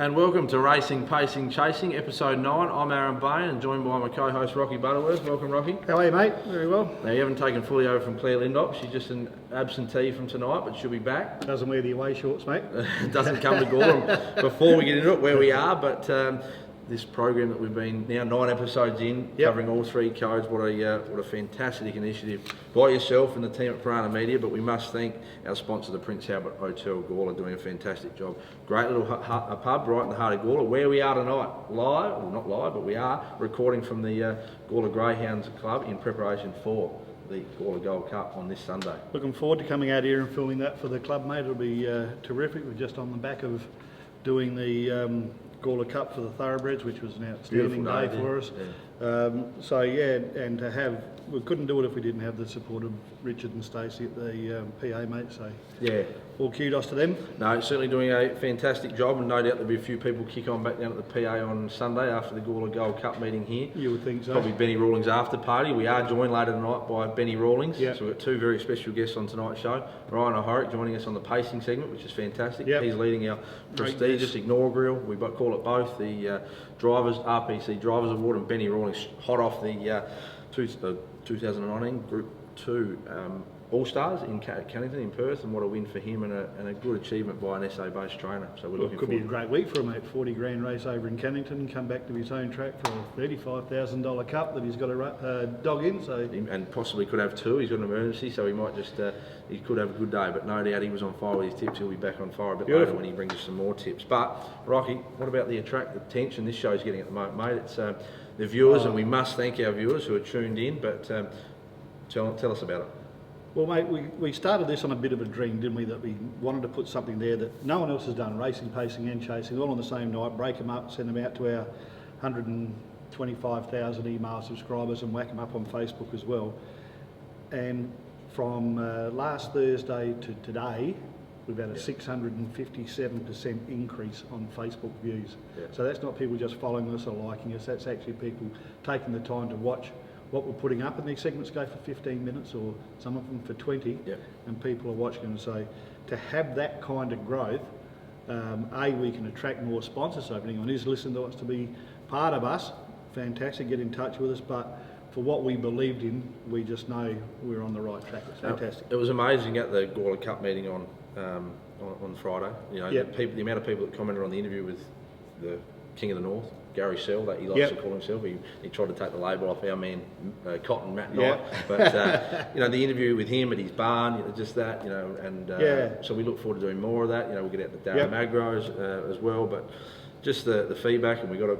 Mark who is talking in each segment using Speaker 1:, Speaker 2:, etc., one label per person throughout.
Speaker 1: And welcome to Racing, Pacing, Chasing, episode 9. I'm Aaron Bain and joined by my co-host Rocky Butterworth. Welcome, Rocky.
Speaker 2: How are you, mate? Very well.
Speaker 1: Now, you haven't taken fully over from Claire Lindop. She's just an absentee from tonight, but she'll be back.
Speaker 2: Doesn't wear the away shorts, mate.
Speaker 1: Doesn't come to Gorham before we get into it, where we are, but this program that we've been now 9 episodes in, covering all 3 codes. What a fantastic initiative by yourself and the team at Piranha Media. But we must thank our sponsor, the Prince Albert Hotel Gawler, doing a fantastic job. Great little pub right in the heart of Gawler, where we are tonight, live, well not live, but we are recording from the Gawler Greyhounds Club in preparation for the Gawler Gold Cup on this Sunday.
Speaker 2: Looking forward to coming out here and filming that for the club, mate. It'll be terrific. We're just on the back of doing the Gawler Cup for the thoroughbreds, which was an outstanding day for us. Yeah. And to have, we couldn't do it if we didn't have the support of Richard and Stacey at the PA, mate. So yeah, all kudos to them.
Speaker 1: No, certainly doing a fantastic job, and no doubt there'll be a few people kick on back down at the PA on Sunday after the Gawler Gold Cup meeting here.
Speaker 2: You would think so.
Speaker 1: Probably Benny Rawlings' after party. We are joined later tonight by Benny Rawlings.
Speaker 2: Yep.
Speaker 1: So we've got 2 very special guests on tonight's show. Ryan O'Horick joining us on the pacing segment, which is fantastic.
Speaker 2: Yep.
Speaker 1: He's leading our prestigious inaugural, we call it both, the RPC Drivers Award, and Benny Rawlings hot off the 2019 Group 2 All-Stars in Cannington in Perth, and what a win for him, and a good achievement by an SA-based trainer. So we're looking
Speaker 2: could
Speaker 1: forward.
Speaker 2: be a great week for him, mate. 40 grand race over in Cannington, come back to his own track for a $35,000 cup that he's got a dog in. So
Speaker 1: and possibly could have 2. He's got an emergency, so he might just he could have a good day. But no doubt he was on fire with his tips. He'll be back on fire a bit later when he brings us some more tips. But Rocky, what about the attention this show's getting at the moment, mate? It's the viewers, and we must thank our viewers who are tuned in. But tell us about it.
Speaker 2: Well, mate, we started this on a bit of a dream, didn't we? That we wanted to put something there that no one else has done, racing, pacing and chasing, all on the same night, break them up, send them out to our 125,000 email subscribers and whack them up on Facebook as well. And from last Thursday to today, we've had a 657% increase on Facebook views. Yeah. So that's not people just following us or liking us, that's actually people taking the time to watch what we're putting up, and these segments go for 15 minutes or some of them for 20, and people are watching them. So to have that kind of growth, we can attract more sponsors. So if anyone is listening to wants to be part of us, fantastic, get in touch with us. But for what we believed in, we just know we're on the right track. It's fantastic.
Speaker 1: It was amazing at the Gawler Cup meeting on Friday. You know, the amount of people that commented on the interview with the King of the North, Gary Sell, that he likes to call himself. He tried to take the label off our man Cotton Matt Knight, but you know, the interview with him at his barn, you know, just that, you know, and so we look forward to doing more of that. You know, we'll get out the Darren Magros as well, but just the feedback, and we got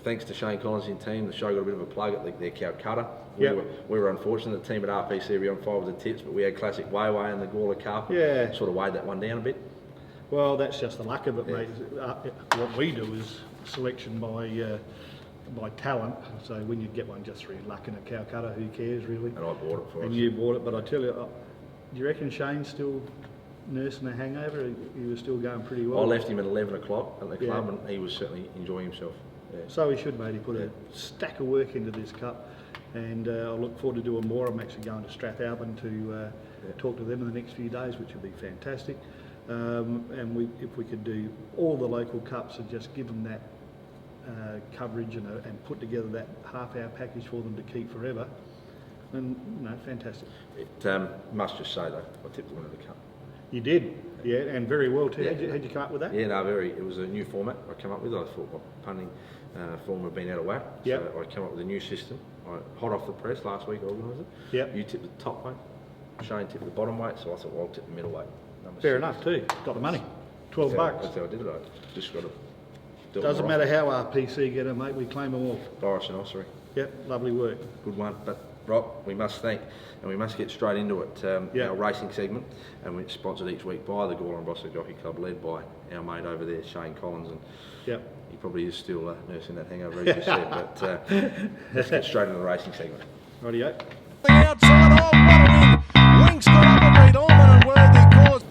Speaker 1: thanks to Shane Collins and team, the show got a bit of a plug at their Calcutta. We were unfortunate. The team at RPC were on fire with the tips, but we had Classic Wayway in the Gawler Cup. Yeah, sort of weighed that one down a bit.
Speaker 2: Well, that's just the luck of it, mate. What we do is selection by talent. So when you get one just through luck in a Calcutta, who cares really?
Speaker 1: And I bought it for us.
Speaker 2: And you bought it, but I tell you, do you reckon Shane's still nursing a hangover? He was still going pretty well.
Speaker 1: I left him at 11 o'clock at the club, and he was certainly enjoying himself. Yeah.
Speaker 2: So he should, mate. He put a stack of work into this cup, and I look forward to doing more. I'm actually going to Strathalbyn to talk to them in the next few days, which will be fantastic. And if we could do all the local cups and just give them that coverage and put together that half-hour package for them to keep forever, then, you know, fantastic.
Speaker 1: It must just say though, I tipped the winner of the cup.
Speaker 2: You did, and very well too. How'd you come up with that?
Speaker 1: Yeah, no, it was a new format I came up with. I thought my punting form had been out of whack, so I came up with a new system. Hot off the press last week, I organised it. Yep. You tipped the top weight, Shane tipped the bottom weight, so I thought, well, I'll tip the middle weight.
Speaker 2: Fair enough too. Got the money. $12.
Speaker 1: That's how I did it. I just got to do it.
Speaker 2: Doesn't matter how RPC get them, mate. We claim them all.
Speaker 1: Boris and Ossory.
Speaker 2: Yep, lovely work.
Speaker 1: Good one. But Rob, we must thank, and we must get straight into it. Our racing segment, and we're sponsored each week by the Gawler and Brosser Jockey Club, led by our mate over there, Shane Collins, and he probably is still nursing that hangover, as you said. But let's get straight into the racing segment.
Speaker 2: Rightio.
Speaker 3: The outside of what a win. Wings got up and beat Ormond and Worthy cause.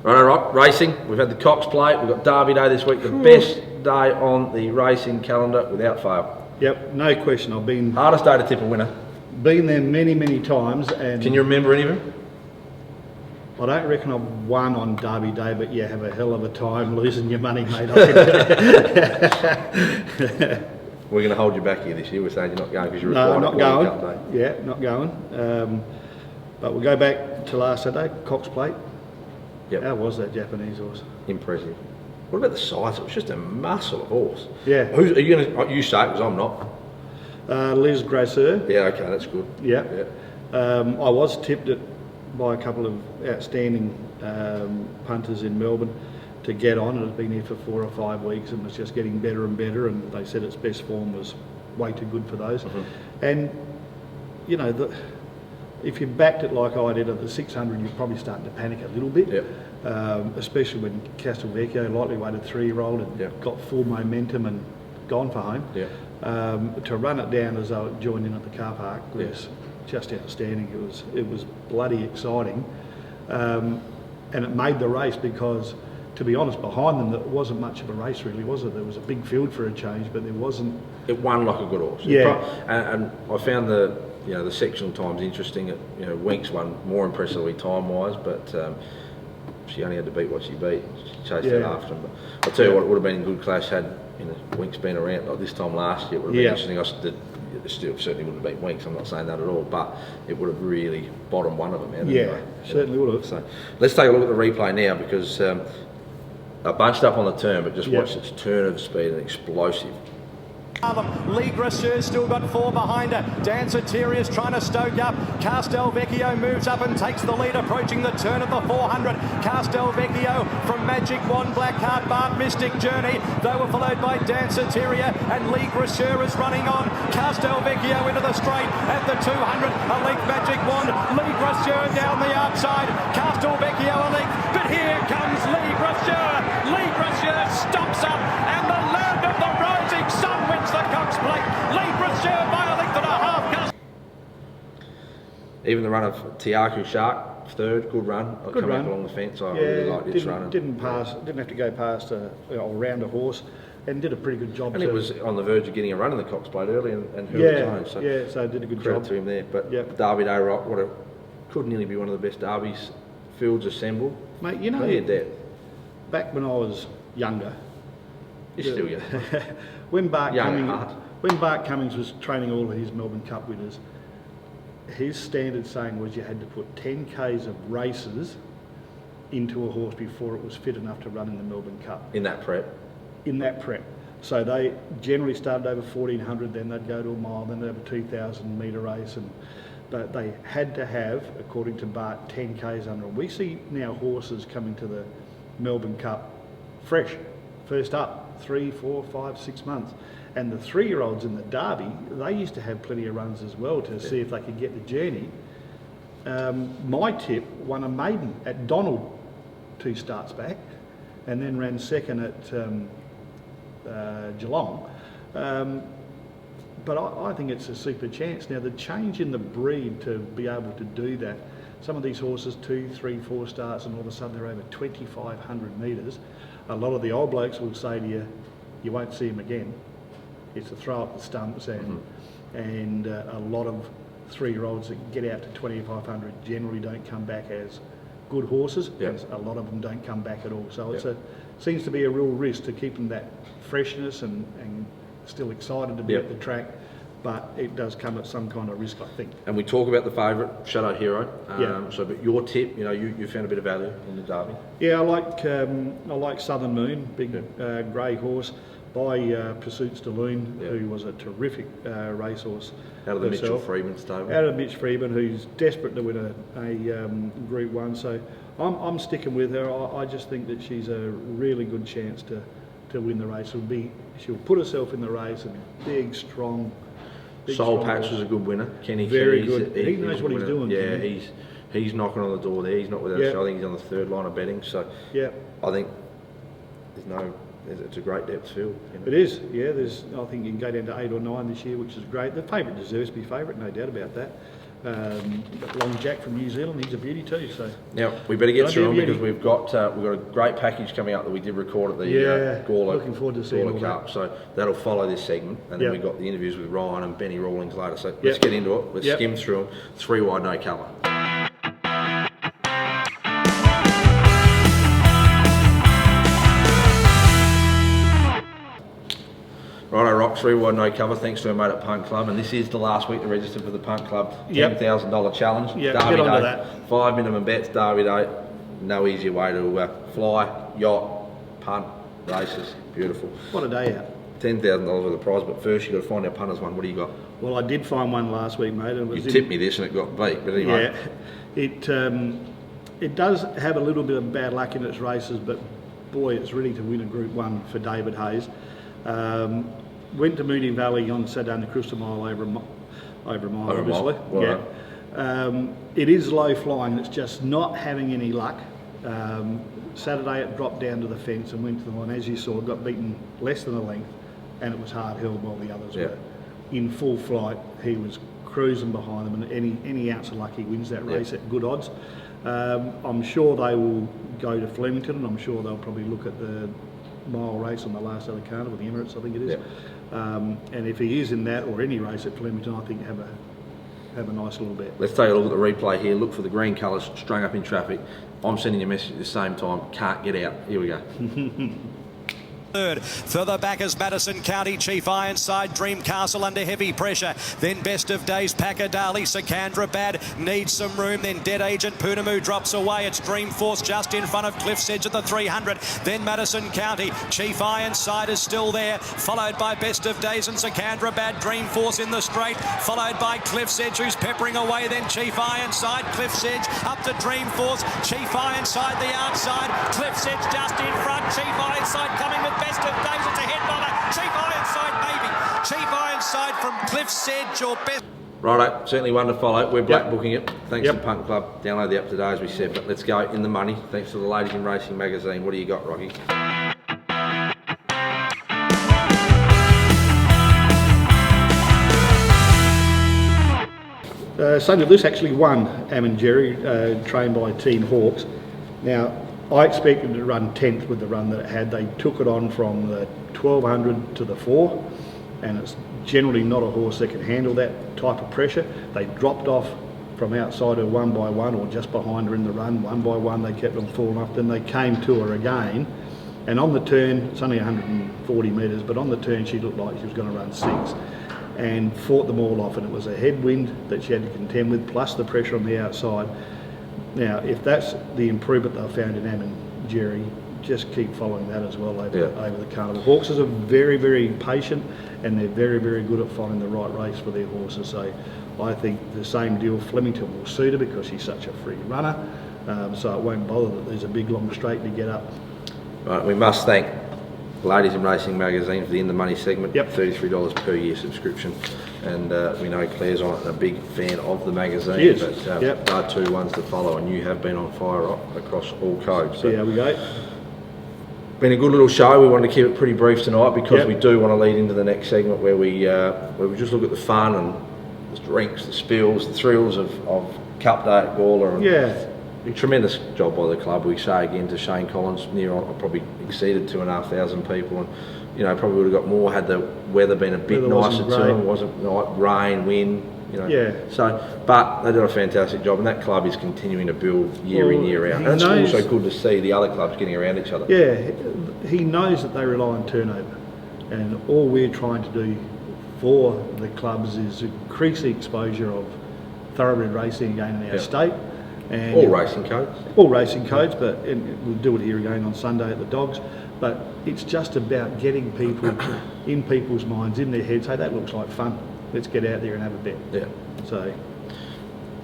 Speaker 1: Right, racing. We've had the Cox Plate. We've got Derby Day this week. The best day on the racing calendar without fail.
Speaker 2: Yep, no question. I've been
Speaker 1: hardest day to tip a winner.
Speaker 2: Been there many times, and
Speaker 1: can you remember any of them?
Speaker 2: I don't reckon I've won on Derby Day, but you have a hell of a time losing your money, mate.
Speaker 1: We're going to hold you back here this year. We're saying you're not going because you're
Speaker 2: No,
Speaker 1: required
Speaker 2: not
Speaker 1: to qualify
Speaker 2: going.
Speaker 1: Cup Day.
Speaker 2: Yeah, not going. But we'll go back to last Saturday, Cox Plate.
Speaker 1: Yep.
Speaker 2: How was that Japanese horse?
Speaker 1: Impressive. What about the size? It was just a muscle of horse.
Speaker 2: Yeah.
Speaker 1: Are you going to? You say it because I'm not.
Speaker 2: Liz Grosser.
Speaker 1: Yeah. Okay, that's good.
Speaker 2: Yeah.
Speaker 1: Yeah.
Speaker 2: I was tipped it by a couple of outstanding punters in Melbourne to get on. It had been here for 4 or 5 weeks and was just getting better and better, and they said its best form was way too good for those. And you know, if you backed it like I did at the 600, you're probably starting to panic a little bit.
Speaker 1: Yep.
Speaker 2: Especially when Castelvecchio, lightly weighted 3-year-old, had got full momentum and gone for home.
Speaker 1: Yeah.
Speaker 2: To run it down as though it joined in at the car park was just outstanding. It was bloody exciting, and it made the race because, to be honest, behind them there wasn't much of a race really, was it? There was a big field for a change, but there wasn't.
Speaker 1: It won like a good horse.
Speaker 2: Yeah.
Speaker 1: And I found the sectional times interesting. Winks won more impressively time-wise, but she only had to beat what she beat. She chased it after him. But I'll tell you what, it would have been in good clash had Winks been around like this time last year. It would have been interesting. It certainly wouldn't have beat Winks. I'm not saying that at all, but it would have really bottomed one of them out. Anyway.
Speaker 2: Certainly would have.
Speaker 1: So let's take a look at the replay now because I bunched up on the turn, but just watch its turn of speed and explosive.
Speaker 4: Lee Grasseur's still got 4 behind her. Danceteria's trying to stoke up. Castelvecchio moves up and takes the lead, approaching the turn of the 400. Castelvecchio from Magic Wand, Blackheart, Bart, Mystic Journey. They were followed by Danceteria, and Lee Grasseur is running on. Castelvecchio into the straight at the 200. A length Magic Wand. Lee Grasseur down the outside. Castelvecchio a length, but here comes Lee Grasseur. Lee Grasseur stops up, and the land of the rising sun wins the Cox Plate. Lee Grasseur by a length and a half.
Speaker 1: Even the run of Tiaku Shark, third, good run.
Speaker 2: Good run
Speaker 1: along the fence. I really liked its run.
Speaker 2: Didn't have to go past a rounder horse, and did a pretty good job.
Speaker 1: And it was on the verge of getting a run in the Cox Plate early and held its own. So
Speaker 2: so did a good
Speaker 1: credit
Speaker 2: job
Speaker 1: to him there. But Derby Day Rock, could nearly be one of the best derbies fields assembled.
Speaker 2: Mate, back when I was younger,
Speaker 1: you're still young.
Speaker 2: when Bart Cummings was training all of his Melbourne Cup winners, his standard saying was you had to put 10 Ks of races into a horse before it was fit enough to run in the Melbourne Cup.
Speaker 1: In that prep.
Speaker 2: So they generally started over 1400, then they'd go to a mile, then they'd have a 2000 metre race, but they had to have, according to Bart, 10 Ks under them. We see now horses coming to the Melbourne Cup fresh, first up, 3, 4, 5, 6 months. And the 3-year-olds in the Derby, they used to have plenty of runs as well to see if they could get the journey. My tip won a maiden at Donald 2 starts back, and then ran second at Geelong. But I think it's a super chance. Now, the change in the breed to be able to do that, some of these horses, 2, 3, 4 starts, and all of a sudden they're over 2,500 metres. A lot of the old blokes will say to you, you won't see them again. It's a throw up the stumps, and a lot of 3-year-olds that get out to 2,500 generally don't come back as good horses. A lot of them don't come back at all. So it seems to be a real risk to keep them that freshness and still excited to be at the track, but it does come at some kind of risk, I think.
Speaker 1: And we talk about the favourite, Shadow Hero. But your tip, you found a bit of value in the Derby.
Speaker 2: Yeah, I like Southern Moon, big grey horse by Pursuits de Lune, who was a terrific racehorse.
Speaker 1: Out of the Mitchell Freeman stable.
Speaker 2: Out of Mitch Freeman, who's desperate to win a Group 1. So I'm sticking with her. I just think that she's a really good chance to win the race. She'll put herself in the race, and big, strong.
Speaker 1: Soul Patch was a good winner. Kenny
Speaker 2: Very
Speaker 1: Keys,
Speaker 2: good. He knows what he's doing.
Speaker 1: Yeah, he's knocking on the door there. He's not without. I think he's on the 3rd line of betting. So I think it's a great depth field.
Speaker 2: It is. Yeah, I think you can go down to 8 or 9 this year, which is great. The favourite deserves to be favourite, no doubt about that. Long Jack from New Zealand, he's a beauty too. So
Speaker 1: now we better get through them because we've got a great package coming up that we did record at the Gawler.
Speaker 2: Looking forward to seeing
Speaker 1: Gawler Cup. So that'll follow this segment, and then we've got the interviews with Ryan and Benny Rawlings later. So let's get into it. Let's skim through them. 3 wide, no cover. Rock's 3 wide no cover, thanks to our mate at Punt Club, and this is the last week to register for the Punt Club $10,000 challenge.
Speaker 2: Yep,
Speaker 1: Derby
Speaker 2: get onto
Speaker 1: Day,
Speaker 2: that.
Speaker 1: 5 minimum bets, Derby Day. No easier way to fly, yacht, punt, races. Beautiful.
Speaker 2: What a day out.
Speaker 1: $10,000 worth of prize, but first you've got to find our punters one. What do you got?
Speaker 2: Well, I did find one last week, mate. And it was
Speaker 1: You tipped me this and it got beat, but anyway.
Speaker 2: Yeah, it does have a little bit of bad luck in its races, but boy, it's ready to win a Group 1 for David Hayes. Went to Moonee Valley on Saturday in the Crystal Mile over a mile, obviously.
Speaker 1: Well,
Speaker 2: it is low flying, it's just not having any luck. Saturday it dropped down to the fence and went to the line. As you saw, it got beaten less than a length, and it was hard held while the others were in full flight. He was cruising behind them, and any ounce of luck he wins that race at good odds. I'm sure they will go to Flemington, and I'm sure they'll probably look at the mile race on the last day of the carnival, the Emirates, I think it is. And if he is in that or any race at Flemington, I think have a nice little bet.
Speaker 1: Let's take a look at the replay here. Look for the green colours strung up in traffic. I'm sending you a message at the same time. Can't get out. Here we go.
Speaker 4: Third. Further back is Madison County, Chief Ironside, Dream Castle under heavy pressure. Then Best of Days, Packardali, Secandra Bad needs some room. Then Dead Agent Punamu drops away. It's Dream Force just in front of Cliff's Edge at the 300. Then Madison County, Chief Ironside is still there, followed by Best of Days and Secandra Bad. Dream Force in the straight, followed by Cliff's Edge, who's peppering away. Then Chief Ironside, Cliff's Edge up to Dream Force. Chief Ironside the outside, Cliff's Edge just in front. Chief Ironside coming with Best of Days. It's a head bomber. Chief Ironside, maybe. Chief Ironside from Cliff's Edge or best.
Speaker 1: Righto, certainly one to follow. We're black booking it. Thanks to Punt Club. Download the app today, as we said. But let's go in the money. Thanks to the Ladies in Racing magazine. What do you got, Rocky?
Speaker 2: Sunday Bliss actually won Am & Jerry, trained by Team Hawks. Now, I expected to run 10th with the run that it had. They took it on from the 1200 to the 4, and it's generally not a horse that can handle that type of pressure. They dropped off from outside her one by one, or just behind her in the run. One by one, they kept on falling off. Then they came to her again, and on the turn, it's only 140 metres, but on the turn she looked like she was going to run 6, and fought them all off. And it was a headwind that she had to contend with, plus the pressure on the outside. Now, if that's the improvement they've found in Am & Jerry, just keep following that as well over the carnival. Hawks are very, very patient, and they're very, very good at finding the right race for their horses. So I think the same deal, Flemington will suit her because she's such a free runner. So it won't bother that there's a big long straight to get up.
Speaker 1: Right, we must thank Ladies in Racing magazine for the In the Money segment. $33 per year subscription. And we know Claire's on it and a big fan of the magazine.
Speaker 2: She is.
Speaker 1: But there are 2 ones to follow, and you have been on fire across all codes.
Speaker 2: So there we go.
Speaker 1: Been a good little show. We wanted to keep it pretty brief tonight because we do want to lead into the next segment where we just look at the fun and the drinks, the spills, the thrills of Cup Day at Gawler. And a tremendous job by the club. We say again to Shane Collins, near on, probably exceeded 2,500 people, and you know, probably would have got more had the weather been a bit nicer to them. It wasn't like rain, wind, you know. So, but they did a fantastic job, and that club is continuing to build year in, year out. And it's also good to see the other clubs getting around each other. Yeah,
Speaker 2: he knows that they rely on turnover, and all we're trying to do for the clubs is increase the exposure of thoroughbred racing again in our state. And
Speaker 1: all racing codes.
Speaker 2: All racing codes, but we'll do it here again on Sunday at the Dogs. But it's just about getting people in people's minds, in their heads, hey, that looks like fun. Let's get out there and have a bet.
Speaker 1: Yeah.
Speaker 2: So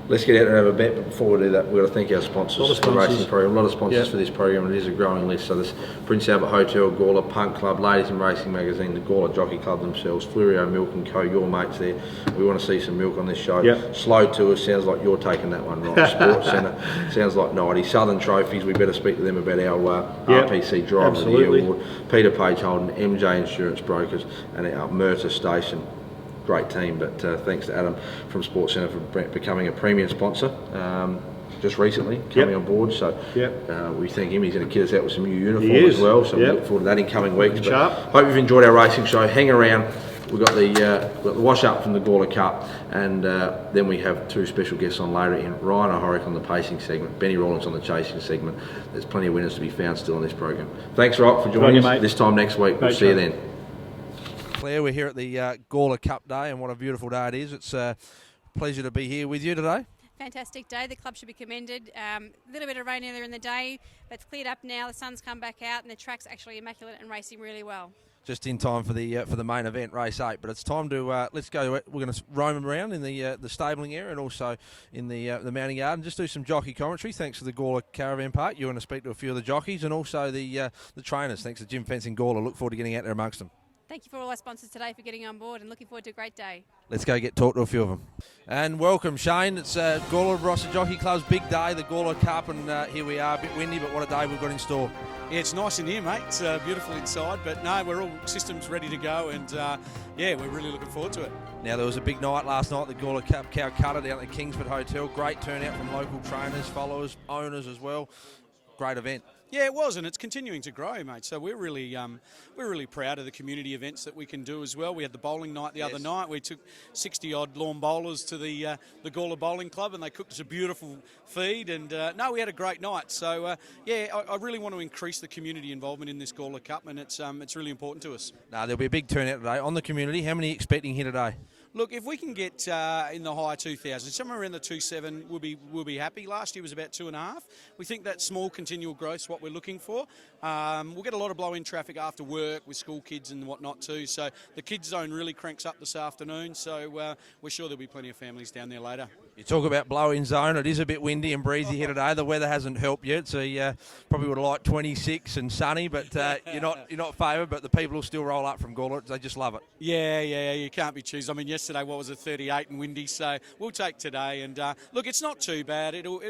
Speaker 1: let's get out there and have a bet, but before we do that, we've got to thank our sponsors for the racing program. A lot of sponsors for this program, and it is a growing list. So there's Prince Albert Hotel, Gawler, Punt Club, Ladies in Racing magazine, the Gawler Jockey Club themselves, Flurio Milk and Co, your mates there. We want to see some milk on this show. Slow Tours, sounds like you're taking that one, right? Sports Centre, sounds like 90. Southern Trophies, we better speak to them about our RPC Driver of the Year Award. Peter Page Holden, MJ Insurance Brokers, and our Merta Station. Great team, but thanks to Adam from Sports Centre for becoming a premium sponsor just recently, coming on board. So we thank him. He's going to kit us out with some new uniform as well. So we look forward to that in coming weeks. But hope you've enjoyed our racing show. Hang around. We've got the wash up from the Gawler Cup, and then we have 2 special guests on later in Ryan O'Horick on the pacing segment, Benny Rawlins on the chasing segment. There's plenty of winners to be found still on this program. Thanks, Rock, for joining us. This time next week. We'll see you then. Claire. We're here at the Gawler Cup Day, and what a beautiful day it is. It's a pleasure to be here with you today.
Speaker 5: Fantastic day. The club should be commended. A little bit of rain earlier in the day, but it's cleared up now. The sun's come back out, and the track's actually immaculate and racing really well.
Speaker 1: Just in time for the main event, race 8. But it's time to let's go. We're going to roam around in the stabling area and also in the mounting yard and just do some jockey commentary. Thanks to the Gawler Caravan Park. You're going to speak to a few of the jockeys and also the trainers. Thanks to Jim Fencing Gawler. Look forward to getting out there amongst them.
Speaker 5: Thank you for all our sponsors today for getting on board and looking forward to a great day.
Speaker 1: Let's go talk to a few of them. And welcome, Shane. It's Gawler Barossa Jockey Club's big day, the Gawler Cup, and here we are, a bit windy, but what a day we've got in store.
Speaker 6: Yeah, it's nice in here, mate. It's beautiful inside, but no, we're all systems ready to go, and yeah, we're really looking forward to it.
Speaker 1: Now, there was a big night last night, the Gawler Cup Calcutta down at the Kingsford Hotel. Great turnout from local trainers, followers, owners as well. Great event.
Speaker 6: Yeah, it was, and it's continuing to grow, mate. So we're really proud of the community events that we can do as well. We had the bowling night the other night. We took 60-odd lawn bowlers to the Gawler Bowling Club, and they cooked us a beautiful feed. And no, we had a great night. So yeah, I really want to increase the community involvement in this Gawler Cup, and it's really important to us.
Speaker 1: Now, there'll be a big turnout today on the community. How many are you expecting here today?
Speaker 6: Look, if we can get in the high 2,000s, somewhere around the 2.7, we'll be happy. Last year was about 2.5. We think that small continual growth is what we're looking for. We'll get a lot of blow-in traffic after work with school kids and whatnot too. So the kids zone really cranks up this afternoon. So we're sure there'll be plenty of families down there later.
Speaker 1: You talk about blow-in zone. It is a bit windy and breezy here today. The weather hasn't helped yet, so probably would have liked 26 and sunny, but you're not favoured. But the people will still roll up from Gawler. They just love it.
Speaker 6: Yeah, you can't be choosy. I mean, yesterday what was it, 38 and windy. So we'll take today. And look, it's not too bad. It'll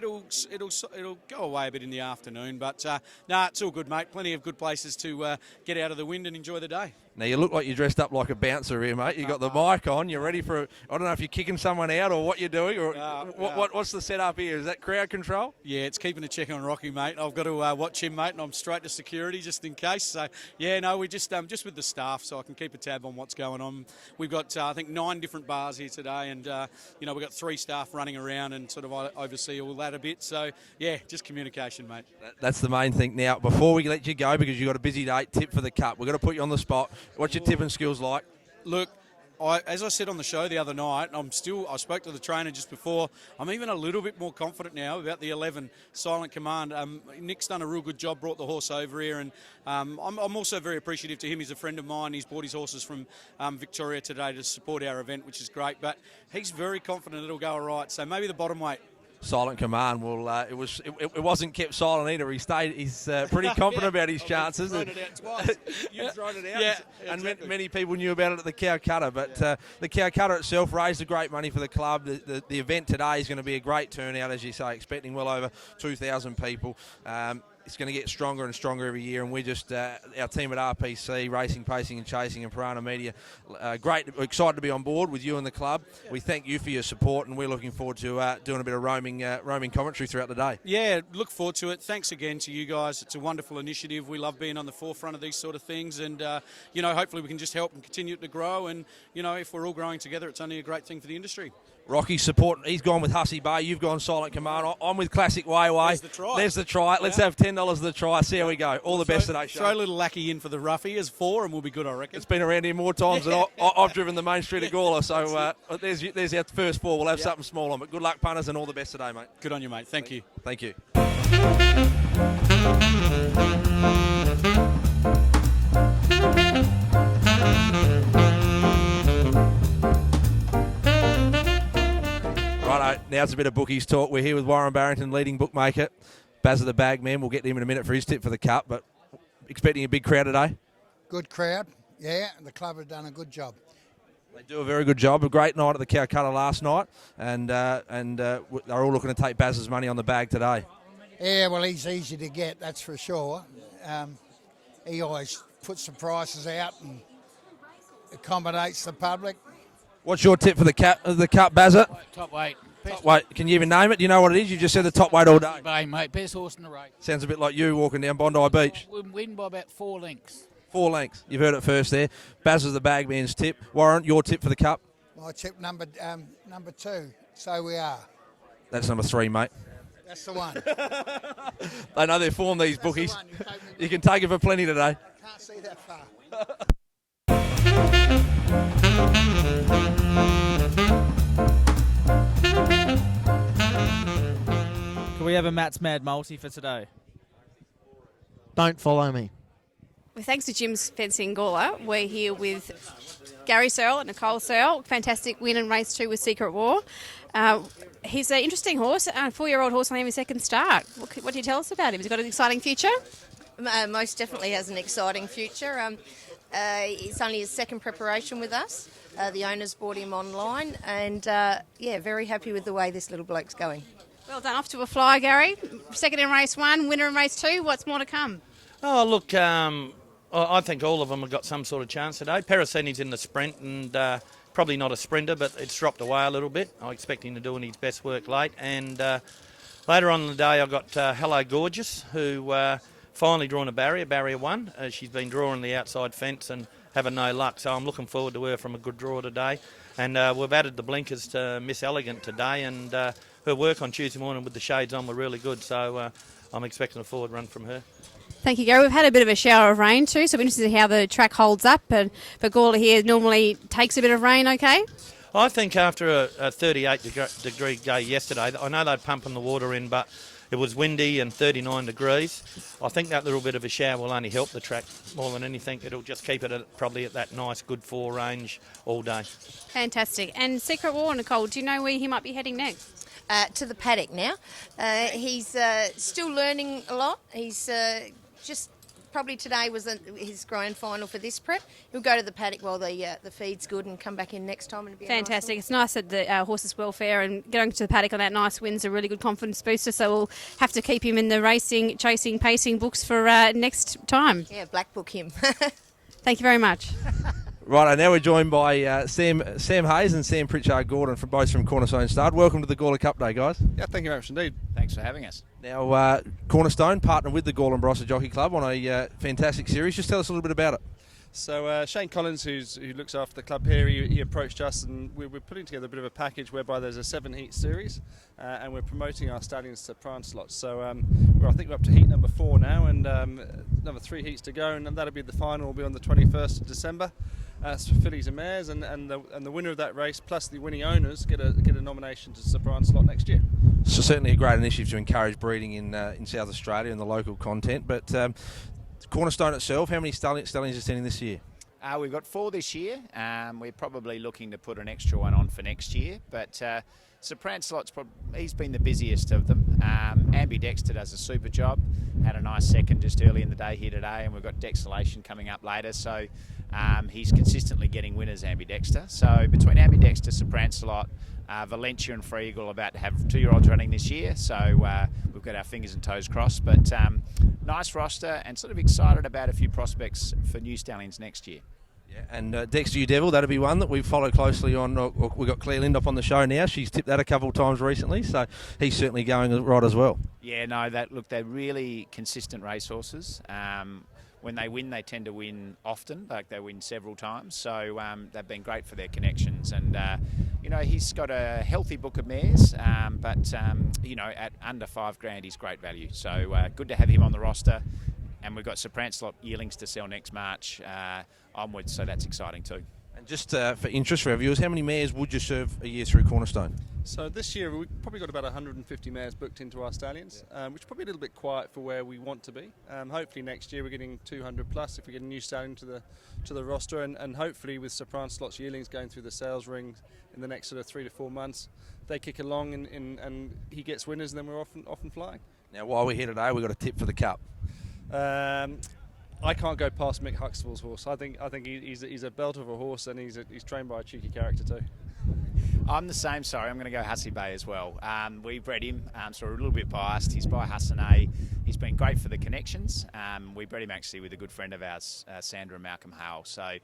Speaker 6: go away a bit in the afternoon, but no, it's all good, mate. Plenty of good places to get out of the wind and enjoy the day.
Speaker 1: Now, you look like you're dressed up like a bouncer here, mate. You got the mic on. You're ready for, I don't know if you're kicking someone out or what you're doing. Or what's the setup here? Is that crowd control?
Speaker 6: Yeah, it's keeping a check on Rocky, mate. I've got to watch him, mate, and I'm straight to security just in case. So, yeah, no, we're just with the staff so I can keep a tab on what's going on. We've got, I think, 9 different bars here today, and, we've got 3 staff running around and sort of oversee all that a bit. So, yeah, just communication, mate.
Speaker 1: That's the main thing. Now, before we let you go, because you've got a busy day, tip for the Cup. We've got to put you on the spot. What's your tipping skills like?
Speaker 6: Look, as I said on the show the other night, I spoke to the trainer just before, I'm even a little bit more confident now about the 11 Silent Command. Nick's done a real good job, brought the horse over here, and I'm also very appreciative to him. He's a friend of mine. He's brought his horses from Victoria today to support our event, which is great, but he's very confident it'll go all right. So maybe the bottom weight.
Speaker 1: Silent Command. Well, it wasn't kept silent either. He's pretty confident about his chances.
Speaker 6: You've thrown it out twice.
Speaker 1: You've thrown it out.
Speaker 6: Yeah,
Speaker 1: and
Speaker 6: exactly.
Speaker 1: many people knew about it at the Calcutta, but the Calcutta itself raised a great money for the club. The event today is going to be a great turnout, as you say, expecting well over 2,000 people. It's going to get stronger and stronger every year, and we're just our team at RPC, Racing, Pacing and Chasing and Piranha Media, we're excited to be on board with you and the club. We thank you for your support, and we're looking forward to doing a bit of roaming commentary throughout the day.
Speaker 6: Yeah, look forward to it. Thanks again to you guys. It's a wonderful initiative. We love being on the forefront of these sort of things, and hopefully we can just help and continue it to grow, and if we're all growing together, it's only a great thing for the industry.
Speaker 1: Rocky's support. He's gone with Hussey Bay. You've gone Silent Command. I'm with Classic Wayway.
Speaker 6: There's the try.
Speaker 1: Let's have $10 of the try. See how we go. All the best today, Shane.
Speaker 6: Throw a little lackey in for the roughie as 4 and we'll be good, I reckon.
Speaker 1: It's been around here more times than I've driven the main street of Gawler. So there's our first 4. We'll have something small on. But good luck, punters, and all the best today, mate.
Speaker 6: Good on you, mate. Thank you.
Speaker 1: Thank you. Righto, now it's a bit of bookies talk. We're here with Warren Barrington, leading bookmaker. Baz of the Bagman. We'll get to him in a minute for his tip for the Cup, but expecting a big crowd today?
Speaker 7: Good crowd, yeah. The club have done a good job.
Speaker 1: They do a very good job. A great night at the Calcutta last night, and they're all looking to take Baz's money on the bag today.
Speaker 7: Yeah, well, he's easy to get, that's for sure. He always puts the prices out and accommodates the public.
Speaker 1: What's your tip for the Cup, Bazza?
Speaker 8: Top weight.
Speaker 1: Top weight. Can you even name it? Do you know what it is? You just said the top weight all day.
Speaker 8: Bay, mate. Best horse in the race.
Speaker 1: Sounds a bit like you walking down Bondi Beach.
Speaker 8: We'll win by about 4 lengths.
Speaker 1: 4 lengths. You've heard it first there. Baz is the Bagman's tip. Warren, your tip for the Cup?
Speaker 7: My tip number 2, so we are.
Speaker 1: That's number 3, mate.
Speaker 7: That's the one.
Speaker 1: They know their form, these bookies. You can take it for plenty today.
Speaker 7: Can't see that far.
Speaker 9: Can we have a Matt's Mad Multi for today?
Speaker 10: Don't follow me.
Speaker 5: Well, thanks to Jim's Fencing Gawler, we're here with Gary Searle and Nicole Searle. Fantastic win in race 2 with Secret War. He's an interesting horse, a 4-year-old horse on his second start. What do you tell us about him? Has he got an exciting future?
Speaker 11: Most definitely has an exciting future. It's only his second preparation with us. The owners bought him online and, very happy with the way this little bloke's going.
Speaker 5: Well done, off to a fly, Gary. Second in race 1, winner in race 2. What's more to come?
Speaker 10: Oh, look, I think all of them have got some sort of chance today. Pericini's in the sprint and probably not a sprinter, but it's dropped away a little bit. I expect him to do his best work late. And later on in the day, I've got Hello Gorgeous, who finally drawn a barrier 1. She's been drawing the outside fence and having no luck, so I'm looking forward to her from a good draw today. And we've added the blinkers to Miss Elegant today, and her work on Tuesday morning with the shades on were really good, so I'm expecting a forward run from her.
Speaker 5: Thank you, Gary. We've had a bit of a shower of rain too, so we're interested in how the track holds up. But Gawler here normally takes a bit of rain, okay?
Speaker 10: I think after a 38-degree day yesterday, I know they're pumping the water in, but it was windy and 39 degrees. I think that little bit of a shower will only help the track more than anything. It'll just keep it probably at that nice, good 4 range all day.
Speaker 5: Fantastic. And Secret War, Nicole, do you know where he might be heading next?
Speaker 11: To the paddock now. He's still learning a lot. He's just probably today was his grand final for this prep. He'll go to the paddock while the feed's good and come back in next time. And it'll be
Speaker 5: Fantastic. It's nice that the horse's welfare and going to the paddock on that nice win's a really good confidence booster, so we'll have to keep him in the racing, chasing, pacing books for next time.
Speaker 11: Yeah, black book him.
Speaker 5: Thank you very much.
Speaker 1: Right, now we're joined by Sam Hayes and Sam Pritchard-Gordon, both from Cornerstone Stud. Welcome to the Gawler Cup Day, guys.
Speaker 12: Yeah, thank you very much indeed.
Speaker 8: Thanks for having us.
Speaker 1: Now, Cornerstone partnered with the Gawler and Barossa Jockey Club on a fantastic series. Just tell us a little bit about it.
Speaker 12: So Shane Collins, who looks after the club here, he approached us, and we're putting together a bit of a package whereby there's a 7-heat series, and we're promoting our stallions to prime slots. So I think we're up to heat number 4 now, and another 3 heats to go, and that'll be the final. Will be on the 21st of December. It's for fillies and mares, and the winner of that race plus the winning owners get a nomination to the prime slot next year.
Speaker 1: So certainly a great initiative to encourage breeding in South Australia and the local content. But Cornerstone itself, how many stallions are sending this year?
Speaker 8: We've got 4 this year. We're probably looking to put an extra one on for next year. But Soprancelot's he's been the busiest of them. Ambidexter does a super job. Had a nice second just early in the day here today, and we've got Dexalation coming up later. So he's consistently getting winners, Ambidexter. So between Ambidexter, Soprancelot, Valencia and Free Eagle about to have 2-year-olds running this year, so we've got our fingers and toes crossed. But nice roster, and sort of excited about a few prospects for new stallions next year.
Speaker 1: Yeah, and Dexter You Devil, that'll be one that we follow closely on. We've got Claire Lindop on the show now. She's tipped that a couple of times recently, so he's certainly going right as well.
Speaker 8: Yeah, no, they're really consistent racehorses. When they win, they tend to win often, like they win several times. So they've been great for their connections. And, he's got a healthy book of mares, but at under $5,000, he's great value. So good to have him on the roster. And we've got Soprancelot yearlings to sell next March onwards, so that's exciting too.
Speaker 1: And just for interest for our viewers, how many mares would you serve a year through Cornerstone?
Speaker 12: So this year we've probably got about 150 mares booked into our stallions, which is probably a little bit quiet for where we want to be. Hopefully next year we're getting 200 plus if we get a new stallion to the roster, and hopefully with Soprancelot's yearlings going through the sales ring in the next sort of 3 to 4 months, they kick along and he gets winners, and then we're often flying.
Speaker 1: Now, while we're here today, we've got a tip for the Cup.
Speaker 12: I can't go past Mick Huxtable's horse. I think he's a belt of a horse, and he's trained by a cheeky character too.
Speaker 8: I'm the same, sorry. I'm going to go Hussey Bay as well. We bred him, so we're a little bit biased. He's by Hassanay. He's been great for the connections. We bred him actually with a good friend of ours, Sandra and Malcolm Hale. So,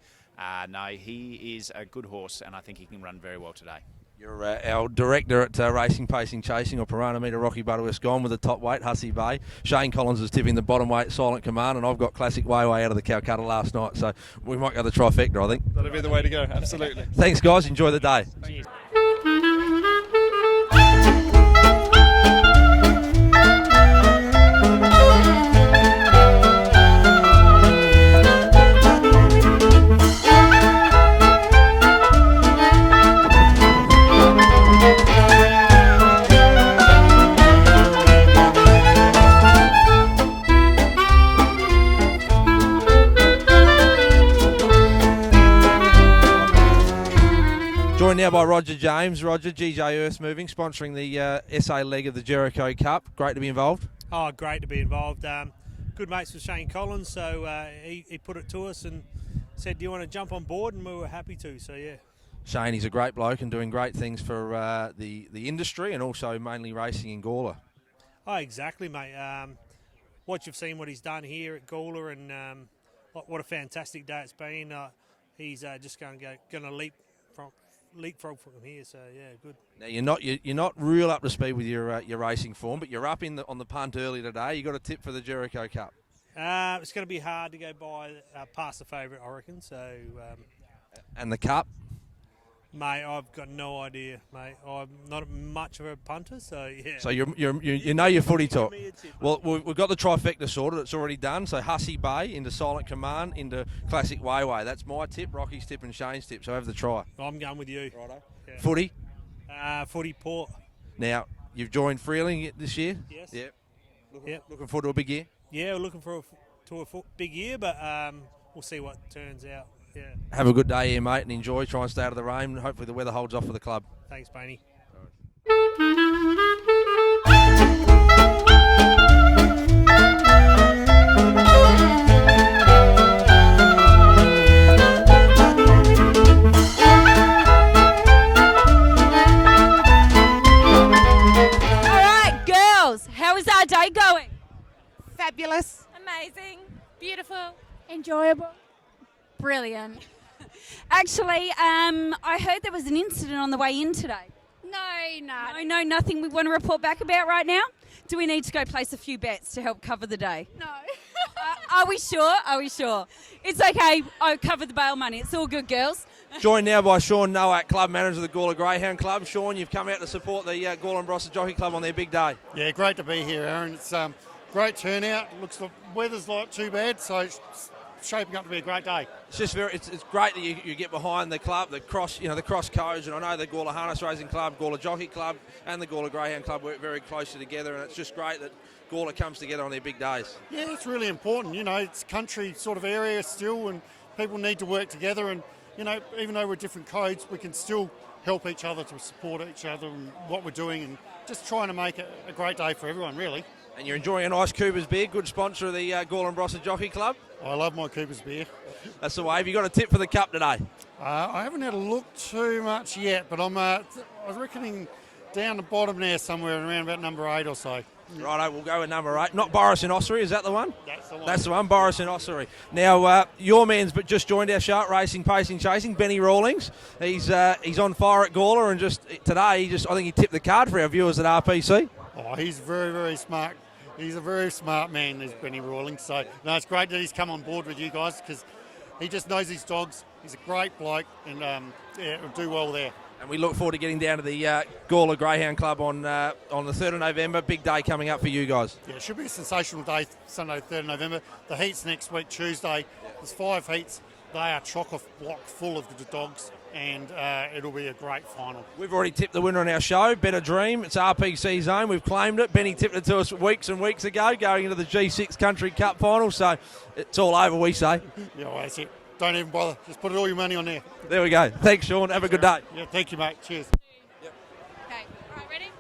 Speaker 8: no, he is a good horse, and I think he can run very well today.
Speaker 1: You're our director at Racing, Pacing, Chasing, or Piranha Meter, Rocky Butterworth's gone with the top weight, Hussey Bay. Shane Collins is tipping the bottom weight, Silent Command, and I've got Classic Wayway out of the Calcutta last night, so we might go the trifecta, I think.
Speaker 12: That'll be the way to go, absolutely.
Speaker 1: Thanks, guys. Enjoy the day.
Speaker 8: Cheers.
Speaker 13: now by Roger James. Roger, GJ Earth Moving, sponsoring the SA leg of the Jericho Cup. Great to be involved.
Speaker 14: Oh, great to be involved. Good mates with Shane Collins, so he put it to us and said, do you want to jump on board? And we were happy to, so yeah.
Speaker 13: Shane, he's a great bloke and doing great things for the industry and also mainly racing in Gawler.
Speaker 14: Oh, exactly, mate. What you've seen, what he's done here at Gawler, and what a fantastic day it's been. He's just going to leapfrog from here. So yeah, good.
Speaker 13: Now you're not real up to speed with your racing form, but you're up on the punt early today. You got a tip for the Jericho Cup?
Speaker 14: It's going to be hard to go by past the favourite, I reckon. So.
Speaker 13: And the Cup?
Speaker 14: Mate, I've got no idea, mate. I'm not much of a punter, so yeah.
Speaker 13: So you know your footy talk. Well, we've got the trifecta sorted. It's already done. So Hussey Bay into Silent Command into Classic Wayway. That's my tip, Rocky's tip, and Shane's tip. So have the try.
Speaker 14: I'm going with you.
Speaker 13: Righto. Yeah. Footy?
Speaker 14: Footy Port.
Speaker 13: Now you've joined Freeling this year.
Speaker 14: Yes.
Speaker 13: Yep. Looking forward to a big year.
Speaker 14: Yeah, we're looking for a big year, but we'll see what turns out. Yeah.
Speaker 13: Have a good day here, mate, and enjoy. Try and stay out of the rain. Hopefully the weather holds off for the club.
Speaker 14: Thanks, Bainey.
Speaker 15: All right, girls, how is our day going?
Speaker 16: Fabulous.
Speaker 15: Amazing.
Speaker 16: Beautiful.
Speaker 15: Enjoyable.
Speaker 16: Brilliant.
Speaker 15: Actually, I heard there was an incident on the way in today. No, nothing we want to report back about right now? Do we need to go place a few bets to help cover the day?
Speaker 16: No.
Speaker 15: Are we sure? It's okay. I covered the bail money. It's all good, girls.
Speaker 13: Joined now by Sean Nowak, club manager of the Gawler Greyhound Club. Sean, you've come out to support the Gawler and Barossa Jockey Club on their big day.
Speaker 17: Yeah, great to be here, Aaron. It's great turnout. The weather's not too bad, so it's shaping up to be a great day.
Speaker 13: It's just it's great that you get behind the club, the cross codes, and I know the Gawler Harness Racing Club, Gawler Jockey Club, and the Gawler Greyhound Club work very closely together, and it's just great that Gawler comes together on their big days.
Speaker 17: Yeah, it's really important. It's country sort of area still, and people need to work together. And even though we're different codes, we can still help each other to support each other and what we're doing, and just trying to make it a great day for everyone, really.
Speaker 13: And you're enjoying a nice Cooper's beer, good sponsor of the Gawler and Barossa Jockey Club.
Speaker 17: I love my Cooper's beer.
Speaker 13: That's the way. Have you got a tip for the Cup today?
Speaker 17: I haven't had a look too much yet, but I'm reckoning down the bottom there somewhere around about number 8 or so.
Speaker 13: Righto, we'll go with number 8. Not Boris in Ossory, is that the one?
Speaker 17: That's the one.
Speaker 13: That's the one, Boris in Ossory. Now, your man's but just joined our shark racing, pacing, chasing, Benny Rawlings. He's on fire at Gawler, and just today, I think he tipped the card for our viewers at RPC.
Speaker 17: Oh, he's very, very smart. He's a very smart man, this Benny Rawlings. So, no, it's great that he's come on board with you guys because he just knows his dogs. He's a great bloke and he'll do well there.
Speaker 13: And we look forward to getting down to the Gawler Greyhound Club on the 3rd of November. Big day coming up for you guys.
Speaker 17: Yeah, it should be a sensational day, Sunday, 3rd of November. The heats next week, Tuesday. There's 5 heats. They are chock-a-block full of the dogs, and it'll be a great final.
Speaker 13: We've already tipped the winner on our show, Better Dream. It's RPC zone. We've claimed it. Benny tipped it to us weeks and weeks ago, going into the G6 Country Cup final. So it's all over, we say.
Speaker 17: Yeah, well, that's it. Don't even bother. Just put all your money on there.
Speaker 13: There we go. Thanks, Sean. Have a good day.
Speaker 17: Yeah, thank you, mate. Cheers.
Speaker 5: Okay, all right, ready?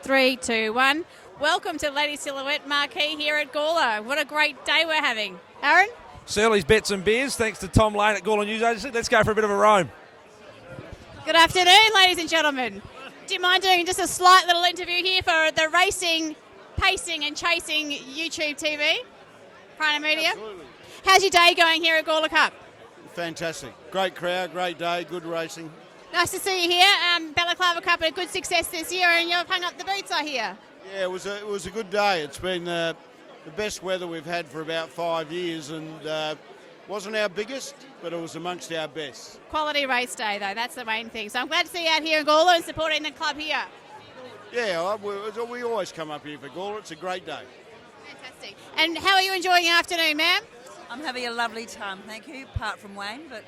Speaker 5: 3, 2, 1. Welcome to Lady Silhouette Marquee here at Gawler. What a great day we're having. Aaron?
Speaker 13: Surly's Bets and Beers, thanks to Tom Lane at Gawler News Agency. Let's go for a bit of a roam.
Speaker 5: Good afternoon, ladies and gentlemen. Do you mind doing just a slight little interview here for the Racing, Pacing and Chasing YouTube TV? Piranha Media?
Speaker 18: Absolutely.
Speaker 5: How's your day going here at Gawler Cup?
Speaker 18: Fantastic. Great crowd, great day, good racing.
Speaker 5: Nice to see you here. Balaclava Cup a good success this year, and you've hung up the boots, I hear.
Speaker 18: Yeah, it was a good day. It's been the best weather we've had for about 5 years, and wasn't our biggest, but it was amongst our best.
Speaker 5: Quality race day, though. That's the main thing. So I'm glad to see you out here in Gawler and supporting the club here.
Speaker 18: Yeah, we always come up here for Gawler. It's a great day.
Speaker 5: Fantastic. And how are you enjoying your afternoon, ma'am?
Speaker 19: I'm having a lovely time, thank you, apart from Wayne, but...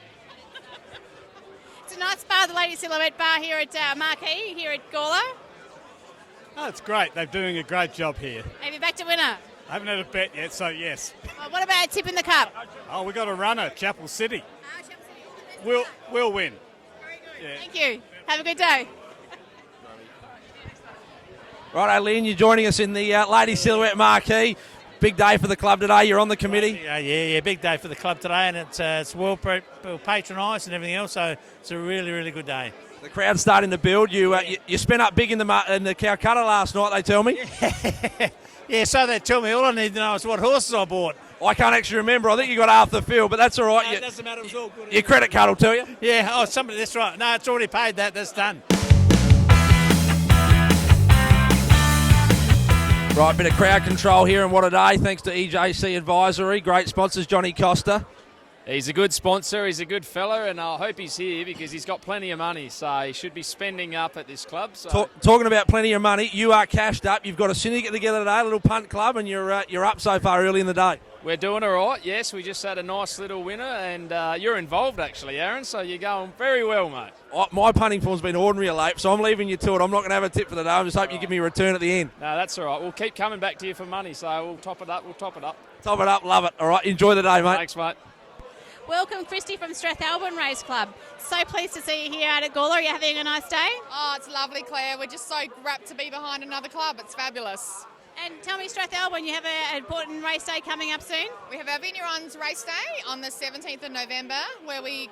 Speaker 5: It's a nice bar, the Lady Silhouette Bar here at Marquee, here at Gawler.
Speaker 20: Oh, it's great. They're doing a great job here.
Speaker 5: Have you backed a winner?
Speaker 20: I haven't had a bet yet, so yes.
Speaker 5: What about a tip in the cup?
Speaker 20: Oh, we got a runner, Chapel City. We'll win.
Speaker 5: Very good. Thank you. Have a good day.
Speaker 13: Right, Lynn, you're joining us in the Lady Silhouette Marquee. Big day for the club today. You're on the committee.
Speaker 20: Yeah, big day for the club today, and it's well patronised and everything else, so it's a really, really good day.
Speaker 13: The crowd's starting to build. You spent up big in the Calcutta last night, they tell me.
Speaker 20: Yeah, so they tell me. All I need to know is what horses I bought.
Speaker 13: I can't actually remember. I think you got half the field, but that's all right.
Speaker 20: No, it doesn't matter. It was all good.
Speaker 13: Your credit card will tell you.
Speaker 20: Yeah, somebody. That's right. No, it's already paid. That's done.
Speaker 13: Right, bit of crowd control here, and what a day, thanks to EJC Advisory. Great sponsors, Johnny Costa.
Speaker 21: He's a good sponsor, he's a good fella, and I hope he's here because he's got plenty of money, so he should be spending up at this club. So.
Speaker 13: Talking about plenty of money, you are cashed up. You've got a syndicate together today, a little punt club, and you're up so far early in the day.
Speaker 21: We're doing all right, yes. We just had a nice little winner, and you're involved actually, Aaron, so you're going very well, mate.
Speaker 13: My punting form's been ordinary late, so I'm leaving you to it. I'm not going to have a tip for the day. I just hope you give me a return at the end.
Speaker 21: No, that's all right. We'll keep coming back to you for money, so we'll top it up.
Speaker 13: Top it up, love it. All right, enjoy the day, mate.
Speaker 21: Thanks, mate.
Speaker 5: Welcome, Christy from Strathalbyn Race Club. So pleased to see you here out at Gawler. Are you having a nice day?
Speaker 22: Oh, it's lovely, Claire. We're just so rapt to be behind another club. It's fabulous.
Speaker 5: And tell me, Strathalbyn, you have an important race day coming up soon?
Speaker 22: We have our Vignerons race day on the 17th of November, where we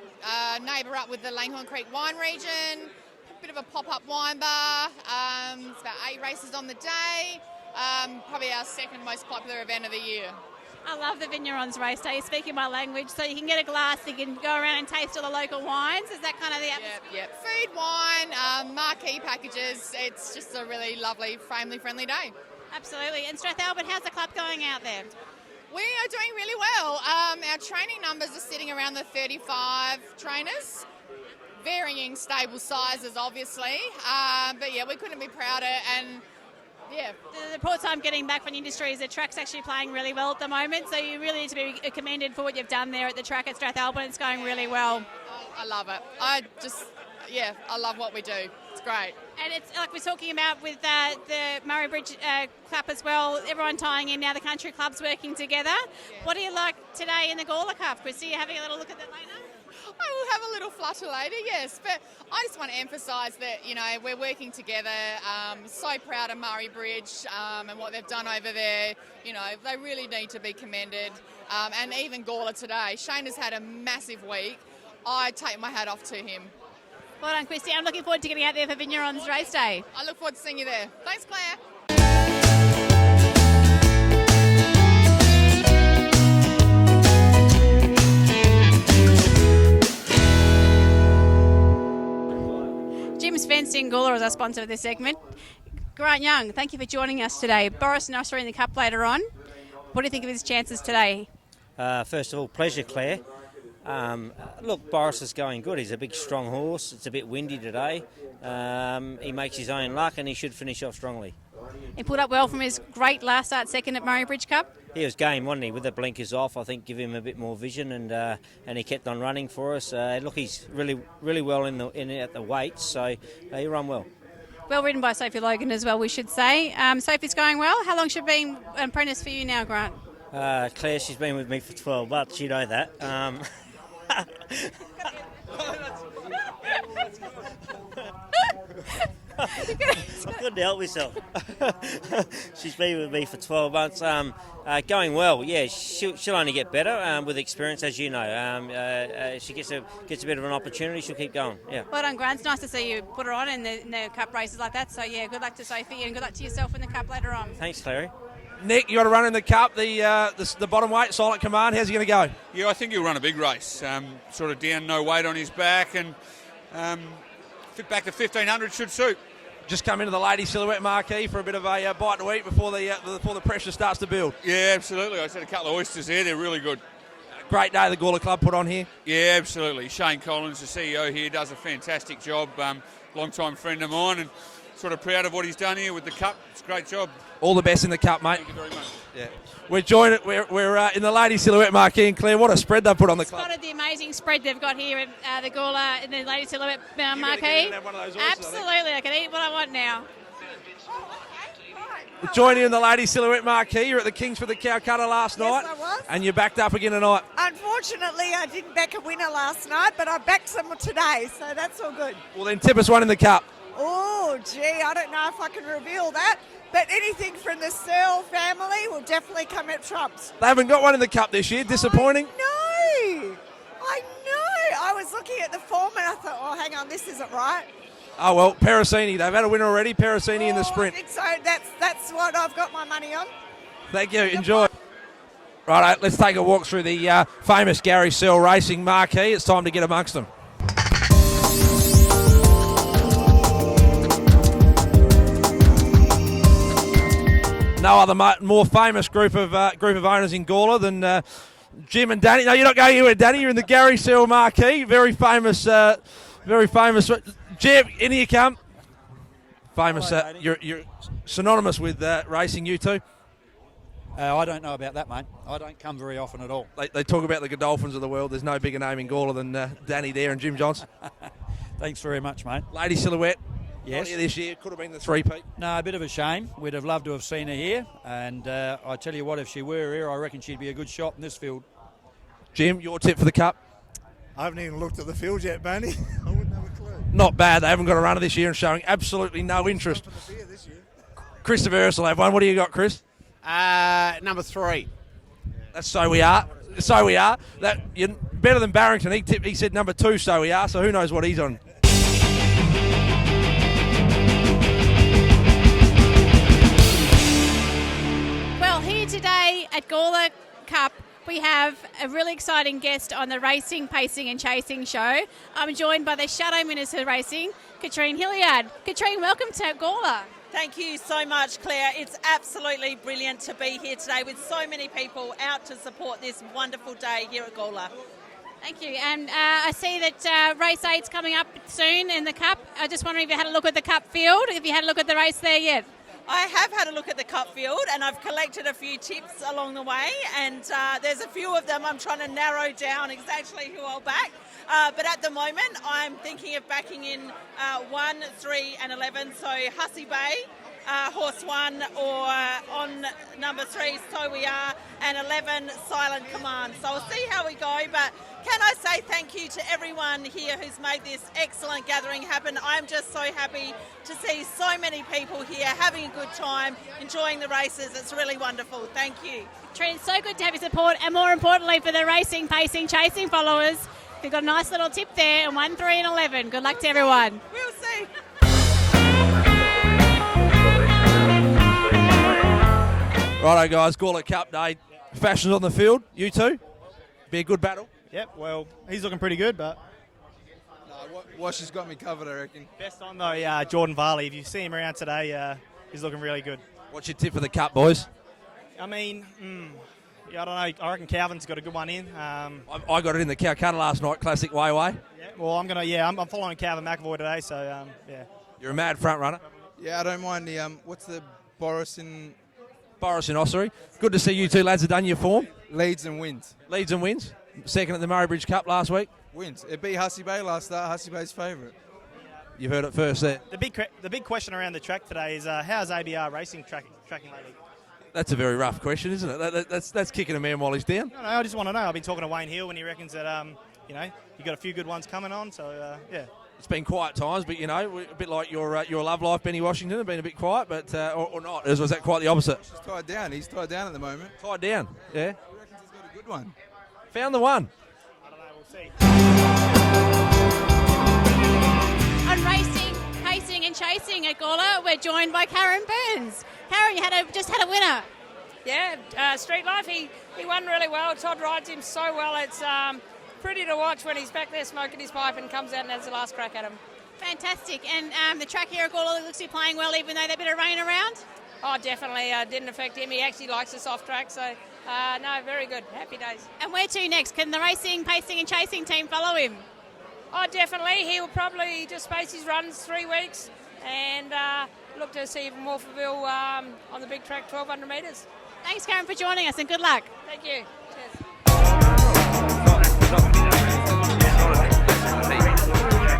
Speaker 22: neighbour up with the Langhorne Creek wine region, a bit of a pop-up wine bar. It's about 8 races on the day. Probably our second most popular event of the year.
Speaker 5: I love the Vignerons race day. You're speaking my language, so you can get a glass, you can go around and taste all the local wines. Is that kind of the atmosphere?
Speaker 22: Yep. Food, wine, marquee packages. It's just a really lovely, family-friendly day.
Speaker 5: Absolutely. And Strathalbyn, how's the club going out there?
Speaker 22: We are doing really well. Our training numbers are sitting around the 35 trainers, varying stable sizes, obviously. But yeah, we couldn't be prouder. And yeah,
Speaker 5: the reports I'm getting back from the industry is the track's actually playing really well at the moment. So you really need to be commended for what you've done there at the track at Strathalbyn. It's going really well.
Speaker 22: I love it. I love what we do. It's great.
Speaker 5: And it's like we're talking about with the Murray Bridge Club as well, everyone tying in now, the country clubs working together. Yeah. What do you like today in the Gawler Cup, Christy? Are you having a little look at that later?
Speaker 22: I will have a little flutter later, yes. But I just want to emphasise that, we're working together. So proud of Murray Bridge and what they've done over there. They really need to be commended. And even Gawler today. Shane has had a massive week. I take my hat off to him.
Speaker 5: Well done, Christy. I'm looking forward to getting out there for Vignerons race day.
Speaker 22: I look forward to seeing you there. Thanks, Claire.
Speaker 5: Jim's Fencing Gawler is our sponsor of this segment. Grant Young, thank you for joining us today. Boris Nosser in the Cup later on. What do you think of his chances today?
Speaker 23: First of all, pleasure, Claire. Look, Boris is going good. He's a big, strong horse. It's a bit windy today. He makes his own luck and he should finish off strongly.
Speaker 5: He pulled up well from his great last start second at Murray Bridge Cup.
Speaker 23: He was game, wasn't he? With the blinkers off, I think give him a bit more vision and he kept on running for us. Look, he's really well in at the weights, so he run well.
Speaker 5: Well ridden by Sophie Logan as well, we should say. Sophie's going well. How long has she been an apprentice for you now, Grant?
Speaker 23: Claire, she's been with me for 12 months, you know that. I couldn't help myself. She's been with me for 12 months. Going well, yeah. She'll only get better with experience, as you know. She gets a bit of an opportunity, she'll keep going. Yeah.
Speaker 5: Well done, Grant. It's nice to see you put her on in the cup races like that. So yeah, good luck to Sophie and good luck to yourself in the cup later on.
Speaker 23: Thanks, Clary.
Speaker 13: Nick, you got to run in the cup, the bottom weight, Silent Command. How's he going to go?
Speaker 24: Yeah, I think he'll run a big race. Sort of down, no weight on his back, and fit back to 1500 should suit.
Speaker 13: Just come into the Lady Silhouette Marquee for a bit of a bite to eat before the pressure starts to build.
Speaker 24: Yeah, absolutely. I just had a couple of oysters there. They're really good.
Speaker 13: Great day the Gawler Club put on here.
Speaker 24: Yeah, absolutely. Shane Collins, the CEO here, does a fantastic job. Long-time friend of mine, and sort of proud of what he's done here with the cup. It's a great job.
Speaker 13: All the best in the cup, mate.
Speaker 24: Thank you very much.
Speaker 13: Yeah. We're in the Lady Silhouette Marquee, and Claire, what a spread they've put on the club.
Speaker 5: Spotted the amazing spread they've got here at the Gawler in the Lady Silhouette Marquee.
Speaker 13: Have one of those oysters,
Speaker 5: absolutely, I can eat what I want now.
Speaker 13: Joining in the Lady Silhouette Marquee. You're at the Kings for the Calcutta last night.
Speaker 2: I was.
Speaker 13: And you're backed up again tonight.
Speaker 2: Unfortunately, I didn't back a winner last night, but I backed some today, so that's all good.
Speaker 13: Well, then tip us one in the cup.
Speaker 2: Oh, gee, I don't know if I can reveal that, but anything from the Searle family will definitely come at trumps.
Speaker 13: They haven't got one in the cup this year. Disappointing.
Speaker 2: No, I know. I was looking at the form and I thought, oh, hang on, this isn't right.
Speaker 13: Oh, well, Parasini. They've had a winner already. Parasini in the sprint.
Speaker 2: I think so. That's what I've got my money on.
Speaker 13: Thank you. Enjoy. Right, let's take a walk through the famous Gary Searle Racing Marquee. It's time to get amongst them. No other more famous group of owners in Gawler than Jim and Danny. No, you're not going anywhere, Danny. You're in the Gary Searle Marquee. Very famous. Jim, in you come. Famous. You're synonymous with racing. You two.
Speaker 3: I don't know about that, mate. I don't come very often at all.
Speaker 13: They talk about the Godolphins of the world. There's no bigger name in Gawler than Danny there and Jim Johnson.
Speaker 3: Thanks very much, mate.
Speaker 13: Lady Silhouette.
Speaker 3: Yes.
Speaker 13: Not here this year. Could have been the three-peat.
Speaker 3: No, a bit of a shame. We'd have loved to have seen her here. And I tell you what, if she were here, I reckon she'd be a good shot in this field.
Speaker 13: Jim, your tip for the Cup?
Speaker 4: I haven't even looked at the field yet, Barney. I wouldn't have a clue.
Speaker 13: Not bad. They haven't got a runner this year and showing absolutely no interest. Christopher Earls will have one. What do you got, Chris?
Speaker 6: Number 3.
Speaker 13: That's So We Are. So We Are. That you're better than Barrington. He said number 2, So We Are. So who knows what he's on.
Speaker 5: Well, here today at Gawler Cup, we have a really exciting guest on the Racing, Pacing and Chasing show. I'm joined by the Shadow Minister of Racing, Katrine Hilliard. Katrine, welcome to Gawler.
Speaker 25: Thank you so much, Claire. It's absolutely brilliant to be here today with so many people out to support this wonderful day here at Gawler.
Speaker 5: Thank you. And I see that race 8's coming up soon in the Cup. I just wondering if you had a look at the Cup field, if you had a look at the race there yet.
Speaker 25: I have had a look at the Cup field and I've collected a few tips along the way, and there's a few of them I'm trying to narrow down exactly who I'll back. But at the moment, I'm thinking of backing in 1, 3 and 11. So Hussey Bay, horse 1, or on number 3, So We Are, and 11, Silent Command. So I'll see how we go. But can I say thank you to everyone here who's made this excellent gathering happen. I'm just so happy to see so many people here having a good time, enjoying the races. It's really wonderful. Thank you.
Speaker 5: Trent, it's so good to have your support, and more importantly for the Racing, Pacing, Chasing followers. You've got a nice little tip there, and 1, 3 and 11. Good luck to everyone.
Speaker 25: We'll see.
Speaker 13: Righto, guys. Gawler Cup Day. Fashions on the field. You two. Be a good battle.
Speaker 26: Yep, well, he's looking pretty good, but...
Speaker 4: No, Wash has got me covered, I reckon.
Speaker 26: Best on, though, Jordan Varley. If you see him around today, he's looking really good.
Speaker 13: What's your tip for the Cup, boys?
Speaker 26: I mean, I don't know. I reckon Calvin's got a good one in.
Speaker 13: I got it in the Calcutta last night. Classic Way.
Speaker 26: Yeah, well, I'm following Calvin McAvoy today, so, yeah.
Speaker 13: You're a mad front runner.
Speaker 4: Yeah, I don't mind the, what's the Boris in
Speaker 13: Ossory. Good to see you two lads have done your form.
Speaker 4: Leads and wins.
Speaker 13: Leads and wins. Second at the Murray Bridge Cup last week.
Speaker 4: Wins. It beat Hussey Bay last start. Hussey Bay's favourite.
Speaker 13: You've heard it first there.
Speaker 26: The big question around the track today is how's ABR Racing tracking lately?
Speaker 13: That's a very rough question, isn't it? That's kicking a man while he's down.
Speaker 26: No, I just want to know. I've been talking to Wayne Hill, and he reckons that you got a few good ones coming on. So yeah.
Speaker 13: It's been quiet times, but a bit like your love life, Benny Washington, have been a bit quiet, but or not. Was that quite the opposite?
Speaker 4: He's tied down. He's tied down at the moment.
Speaker 13: Tied down. Yeah.
Speaker 4: He reckons he's got a good one.
Speaker 13: Found the one.
Speaker 26: I don't know. We'll see.
Speaker 5: On Racing, Pacing and Chasing at Gawler, we're joined by Karen Burns. Karen, you just had a winner.
Speaker 27: Yeah, Street Life, he won really well. Todd rides him so well. It's pretty to watch when he's back there smoking his pipe and comes out and has the last crack at him.
Speaker 5: Fantastic. And the track here at Gawler looks to be playing well, even though there's a bit of rain around?
Speaker 27: Oh, definitely. Didn't affect him. He actually likes the soft track, so no, very good. Happy days.
Speaker 5: And where to next? Can the Racing, Pacing and Chasing team follow him?
Speaker 27: Oh, definitely. He will probably just space his runs 3 weeks and look to see even Morpherville on the big track, 1,200 metres.
Speaker 5: Thanks, Karen, for joining us, and good luck.
Speaker 27: Thank you. Cheers.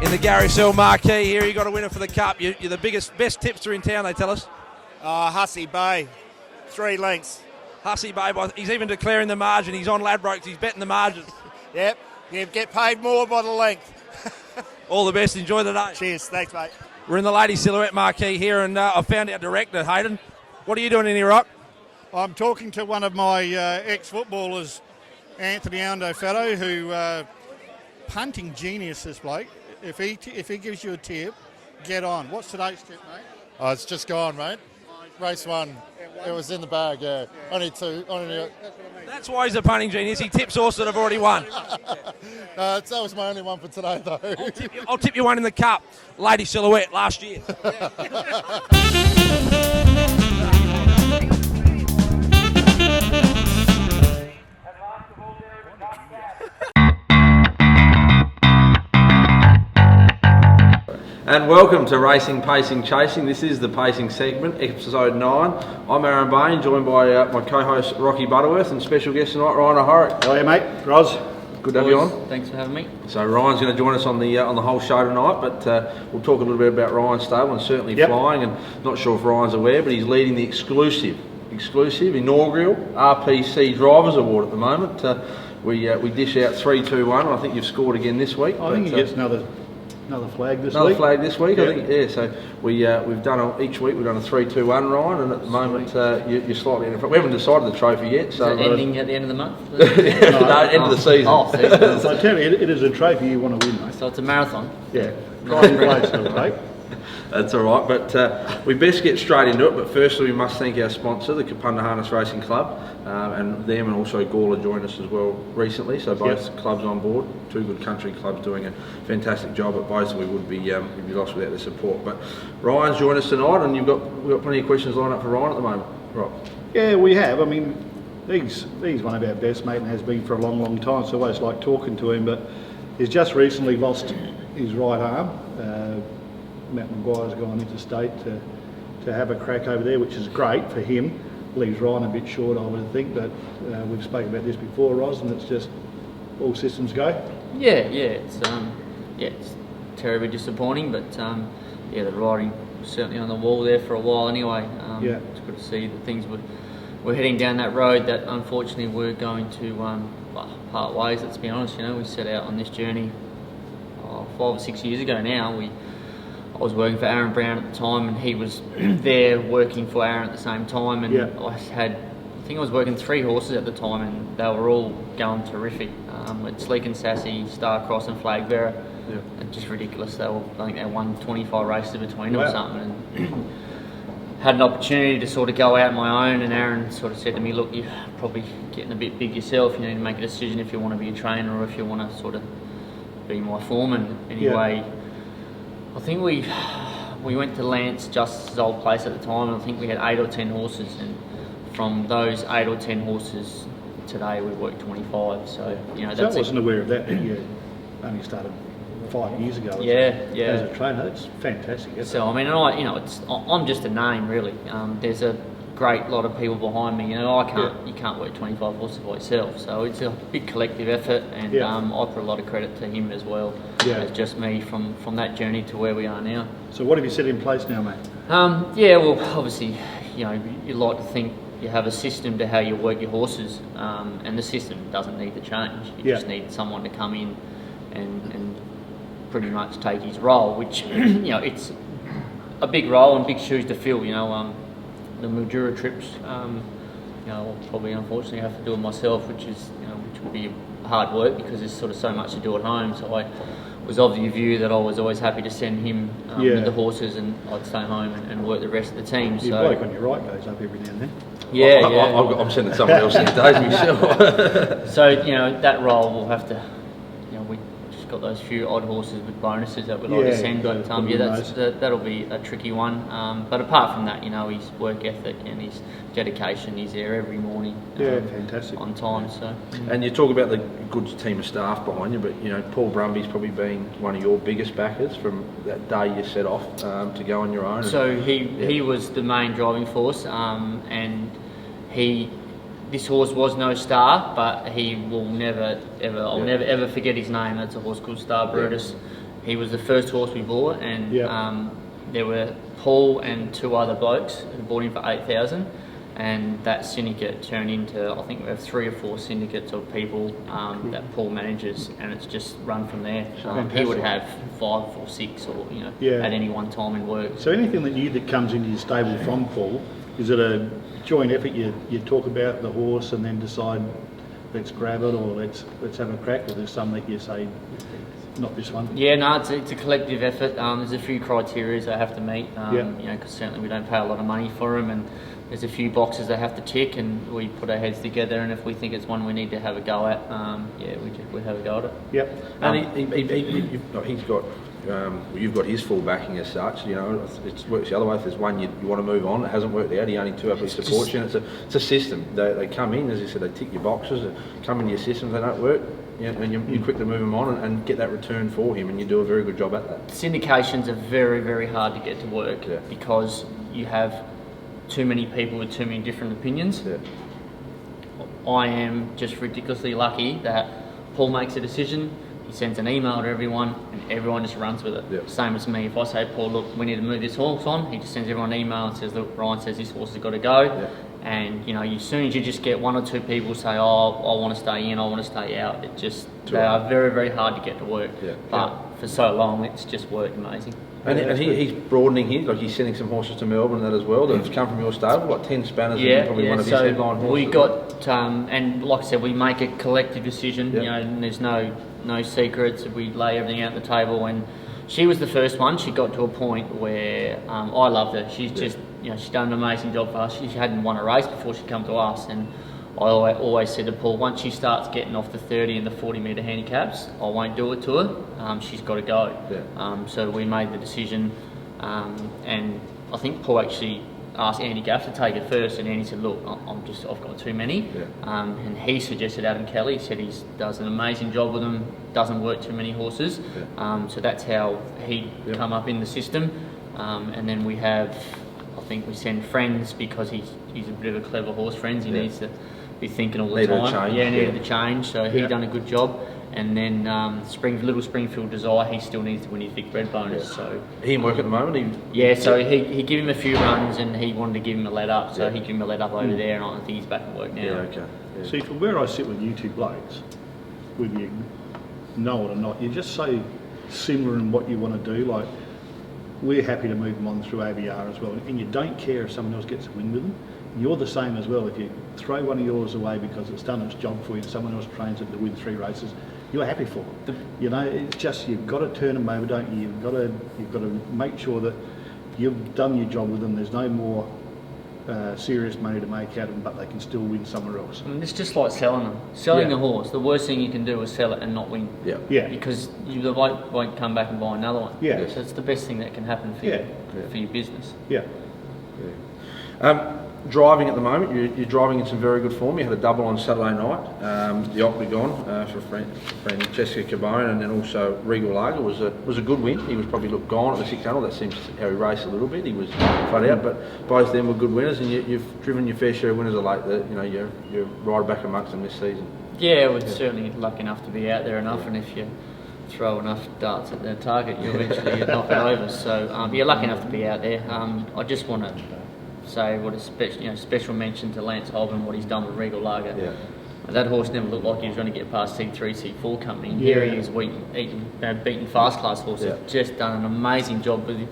Speaker 13: In the Gary Searle Marquee here, you got a winner for the Cup. You're the best tipster in town, they tell us.
Speaker 4: Hussey Bay, 3 lengths.
Speaker 13: Hussey Bay, he's even declaring the margin. He's on Ladbrokes. He's betting the margin.
Speaker 4: Yep, you get paid more by the length.
Speaker 13: All the best. Enjoy the day.
Speaker 4: Cheers. Thanks, mate.
Speaker 13: We're in the Lady Silhouette marquee here, and I found our director, Hayden. What are you doing in here, Rock?
Speaker 17: I'm talking to one of my ex-footballers, Anthony Aldo-Fatto, who punting genius, this bloke. If he gives you a tip, get on. What's today's tip, mate?
Speaker 1: Oh, it's just gone, mate. Race 1. It was in the bag, yeah. Only 2.
Speaker 13: That's why he's a punting genius. He tips horses that have already won.
Speaker 1: That was my only one for today, though.
Speaker 13: I'll tip you one in the cup. Lady Silhouette last year.
Speaker 7: And welcome to Racing, Pacing, Chasing. This is the Pacing segment, episode 9. I'm Aaron Bain, joined by my co-host Rocky Butterworth and special guest tonight, Ryan O'Horick.
Speaker 8: How are you, mate? Roz.
Speaker 7: Good to have you on.
Speaker 23: Thanks for having me.
Speaker 7: So Ryan's going to join us on the whole show tonight, but we'll talk a little bit about Ryan's stable and certainly flying. And not sure if Ryan's aware, but he's leading the exclusive inaugural RPC Drivers Award at the moment. We dish out 3, 2, 1. I think you've scored again this week.
Speaker 8: I think he gets another flag this week.
Speaker 7: Another flag this week,
Speaker 8: yeah.
Speaker 7: I think. Yeah, so we've done each week. We've done a 3, 2, 1, Ryan, and at the moment you're slightly in front. We haven't decided the trophy yet. So
Speaker 23: ending at the end of the month?
Speaker 7: No, end of the season.
Speaker 23: Oh, season.
Speaker 8: I tell you, it is a trophy you want to win, mate.
Speaker 23: So it's a marathon.
Speaker 8: Yeah. Pride place, mate.
Speaker 7: That's all right, but we best get straight into it. But firstly, we must thank our sponsor, the Kapunda Harness Racing Club, and them, and also Gawler joined us as well recently. So both clubs on board, 2 good country clubs doing a fantastic job at both. We would be lost without their support. But Ryan's joined us tonight, and we've got plenty of questions lined up for Ryan at the moment. Right?
Speaker 8: Yeah, we have. I mean, he's one of our best, mate, and has been for a long, long time. So I always like talking to him, but he's just recently lost his right arm. Matt Maguire's gone interstate to have a crack over there, which is great for him. Leaves Ryan a bit short, I would think, but we've spoken about this before, Roz, and it's just all systems go.
Speaker 23: Yeah, it's terribly disappointing, but the writing was certainly on the wall there for a while anyway. It's good to see that things were heading down that road that unfortunately we're going to part ways. Let's be honest, we set out on this journey 5 or 6 years ago now. I was working for Aaron Brown at the time, and he was there working for Aaron at the same time. And I think I was working 3 horses at the time, and they were all going terrific. With Sleek and Sassy, Starcross, and Flag Bearer. And just ridiculous. I think they won 25 races between them or something. And had an opportunity to sort of go out on my own, and Aaron sort of said to me, "Look, you're probably getting a bit big yourself. You need to make a decision if you want to be a trainer or if you want to sort of be my foreman." Anyway. I think we went to Lance Justice's old place at the time, and I think we had 8 or 10 horses, and from those 8 or 10 horses today we worked 25. So
Speaker 8: So I wasn't aware of that. You only started 5 years ago. As a trainer, that's fantastic.
Speaker 23: So I mean, I'm just a name really. There's a great lot of people behind me. You can't work 25 horses by yourself. So it's a big collective effort, and I put a lot of credit to him as well. As just me from that journey to where we are now.
Speaker 8: So what have you set in place now, mate?
Speaker 23: Well, obviously, you like to think you have a system to how you work your horses, and the system doesn't need to change. You just need someone to come in and pretty much take his role, which it's a big role and big shoes to fill. The Mildura trips, I'll probably unfortunately have to do it myself, which would be hard work because there's sort of so much to do at home. So I was of the view that I was always happy to send him with the horses, and I'd stay home and work the rest of the team.
Speaker 8: Your bloke on your right goes up every now and
Speaker 7: then. I'm sending someone else these days myself.
Speaker 23: So that role will have to. We just got those few odd horses with bonuses that we'd like to send, but that'll be a tricky one. But apart from that, his work ethic and his dedication, he's there every morning.
Speaker 8: Fantastic.
Speaker 23: On time. So.
Speaker 7: And you talk about the good team of staff behind you, but Paul Brumby's probably been one of your biggest backers from that day you set off to go on your own.
Speaker 23: So he was the main driving force, and this horse was no star, but he will never ever. I'll never ever forget his name. That's a horse called Star Brutus. He was the first horse we bought, and
Speaker 9: there were Paul and 2 other blokes who bought him for 8,000, and that syndicate turned into, I think we have 3 or 4 syndicates of people that Paul manages, and it's just run from there. He would have 5 or 6 or at any one time in work.
Speaker 8: So anything that comes into your stable from Paul, is it a joint effort? You talk about the horse and then decide, let's grab it, or let's have a crack, or there's some that you say, not this one?
Speaker 9: Yeah, no, it's a collective effort. There's a few criteria they have to meet, because certainly we don't pay a lot of money for them, and there's a few boxes they have to tick, and we put our heads together, and if we think it's one we need to have a go at, we have a go at it.
Speaker 8: Yep.
Speaker 7: And he's got, you've got his full backing as such. It works the other way. If there's one you want to move on, it hasn't worked out, he only happily supports you, and it's a system. They come in, as you said, they tick your boxes, they come in your systems, they don't work. And you quickly move him on and get that return for him, and you do a very good job at that.
Speaker 9: Syndications are very, very hard to get to work because you have too many people with too many different opinions. I am just ridiculously lucky that Paul makes a decision, he sends an email to everyone, and everyone just runs with it. Same as me. If I say, Paul, look, we need to move this horse on, he just sends everyone an email and says, look, Ryan says this horse has got to go. And as soon as you just get 1 or 2 people say, oh, I want to stay in, I want to stay out, they are very, very hard to get to work. But for so long, it's just worked amazing.
Speaker 7: And he's broadening his, like he's sending some horses to Melbourne and that as well that have come from your stable, like 10 spanners and probably one of his headline horses.
Speaker 9: We got, and like I said, we make a collective decision, and there's no secrets, we lay everything out on the table, and she was the first one. She got to a point where I loved her. She's just, she's done an amazing job for us. She hadn't won a race before she come to us, and I always said to Paul, once she starts getting off the 30 and the 40 metre handicaps, I won't do it to her. She's got to go. So we made the decision, and I think Paul actually asked Andy Gaff to take it first, and Andy said, look, I've got too many. And he suggested Adam Kelly. He said he does an amazing job with them, doesn't work too many horses. So that's how he come up in the system. And then we have, I think we send Friends because he's a bit of a clever horse. Friends, he needs to be thinking all the time. Needed to change. So he done a good job. And then Little Springfield Desire, he still needs to win his big red bonus. So
Speaker 7: he in work at the moment.
Speaker 9: So he gave him a few runs, and he wanted to give him a let up. So he gave him a let up over there, and I think he's back at work now.
Speaker 8: See, from where I sit with you two blokes, whether you know it or not, you're just so similar in what you want to do. Like, we're happy to move them on through ABR as well, and you don't care if someone else gets a win with them. You're the same as well. If you throw one of yours away because it's done its job for you, and someone else trains it to win 3 races, you're happy for them. It's just, you've got to turn them over, don't you? You've got to make sure that you've done your job with them. There's no more serious money to make out of them, but they can still win somewhere else.
Speaker 9: I mean, it's just like selling them. Selling a horse, the worst thing you can do is sell it and not win. Because the bloke won't come back and buy another one. So it's the best thing that can happen for you, for your business.
Speaker 7: Driving at the moment, you're driving in some very good form. You had a double on Saturday night, the Octagon for friend Jessica Cabone, and then also Regal Lager was a good win. He was probably gone at the 600. That seems how he raced a little bit. He was flat out, but both of them were good winners, and you've driven your fair share of winners of late. You're right back amongst them this season.
Speaker 9: Yeah, we're certainly lucky enough to be out there enough, and if you throw enough darts at their target, you eventually knock it over. So you're lucky enough to be out there. I just want to say what a special mention to Lance Holman, what he's done with Regal Lager. That horse never looked like he was going to get past C3, C4 company. And here he is beating fast class horses. Just done an amazing job with him.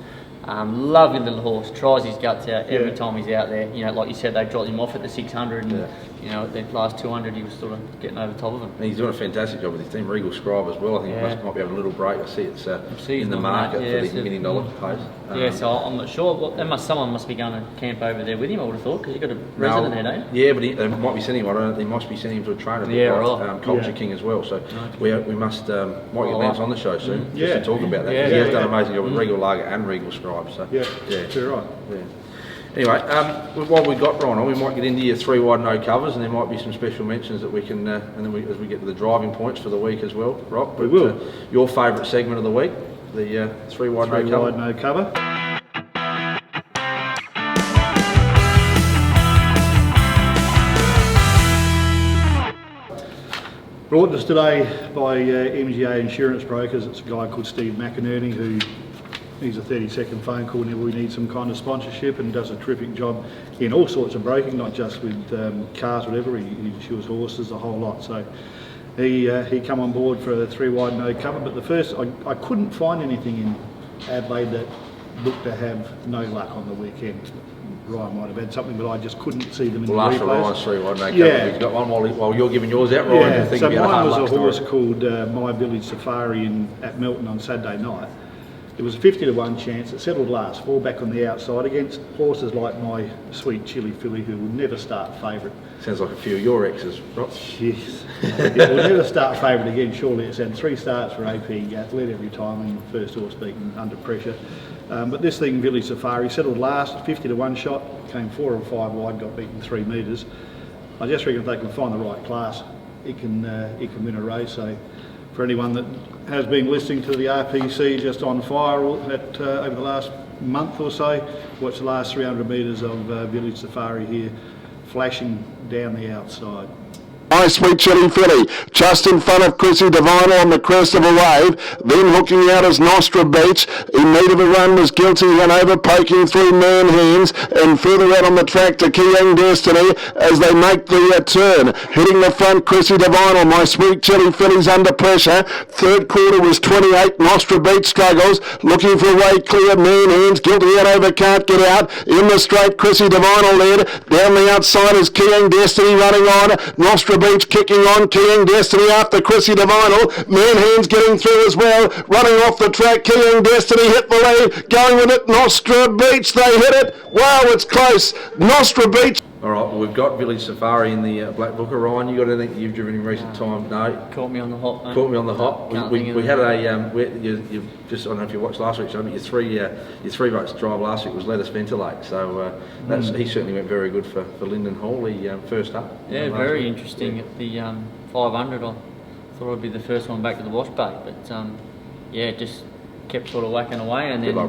Speaker 9: Lovely little horse, tries his guts out every time he's out there. Like you said, they dropped him off at the 600, and at the last 200 he was sort of getting over top of them.
Speaker 7: And he's doing a fantastic job with his team. Regal Scribe as well. I think he might be having a little break. I see it's in the market for the $1 million place.
Speaker 9: So I'm not sure. Someone must be going to camp over there with him, I would have thought, because you've got a resident there, don't you?
Speaker 7: Yeah, but they might be sending him. I don't know. They must be sending him to a trainer. Culture King as well. So we must might get Lance on the show soon just to talk about that. He has done an amazing job with Regal Lager and Regal Scribe. So
Speaker 8: you're right.
Speaker 7: Anyway, while we got Ryan on, we might get into your 3 wide no covers, and there might be some special mentions that we can, and then as we get to the driving points for the week as well, Rob.
Speaker 8: We will.
Speaker 7: Your favourite segment of the week, the 3 wide no cover.
Speaker 8: 3 wide no cover. Brought to us today by MGA Insurance Brokers. It's a guy called Steve McInerney who He's a 30-second phone call whenever we need some kind of sponsorship, and does a terrific job in all sorts of broking, not just with cars, whatever. He insures horses, a whole lot. So he come on board for a 3 wide no cover. But the first, I couldn't find anything in Adelaide that looked to have no luck on the weekend. Ryan might have had something, but I just couldn't see them in the replays.
Speaker 7: Last for Ryan's 3 wide no cover. He's got one while you're giving yours out, Ryan.
Speaker 8: Yeah, so mine was a horse called My Village Safari at Melton on Saturday night. It was a 50-1 chance. It settled last, 4 back on the outside against horses like my Sweet Chili filly, who will never start favourite.
Speaker 7: Sounds like a few of your exes, Rob.
Speaker 8: Yes. It will never start favourite again, surely. It's had 3 starts for AP Gath, led every time, and first horse beaten under pressure. But this thing, Village Safari, settled last, 50-1 shot, came 4 or 5 wide, got beaten 3 metres. I just reckon if they can find the right class, it can win a race. So for anyone that has been listening to the RPC just on fire over the last month or so, watch the last 300 metres of Village Safari here, flashing down the outside.
Speaker 10: My Sweet Chili filly, just in front of Chrissy Divinal on the crest of a wave, then hooking out as Nostra Beach. In need of a run was Guilty Hanover, poking through Man Hands, and further out on the track to Young Destiny as they make the turn. Hitting the front, Chrissy Divinal, My Sweet Chili filly's under pressure. Third quarter was 28, Nostra Beach struggles, looking for a way clear, Man Hands, Guilty Hanover can't get out. In the straight, Chrissy Divinal led, down the outside is Young Destiny running on, Nostra Beach kicking on, Young Destiny after Chrissy Divinal. Man Hands getting through as well, running off the track. Young Destiny hit the lead, going with it. Nostra Beach, they hit it. Wow, it's close. Nostra Beach.
Speaker 7: All right, well, we've got Village Safari in the Black Booker. Ryan, you got anything you've driven in recent time? No.
Speaker 9: Caught me on the hop, mate.
Speaker 7: Caught me on the hop. We had a you just, I don't know if you watched last week's show, but your three race drive last week was Let Us Ventilate. So he certainly went very good for Lyndon Hall. He first up.
Speaker 9: Yeah, very interesting at the 500. I thought I'd be the first one back to the wash bay, but yeah, just kept sort of whacking away, and then
Speaker 7: like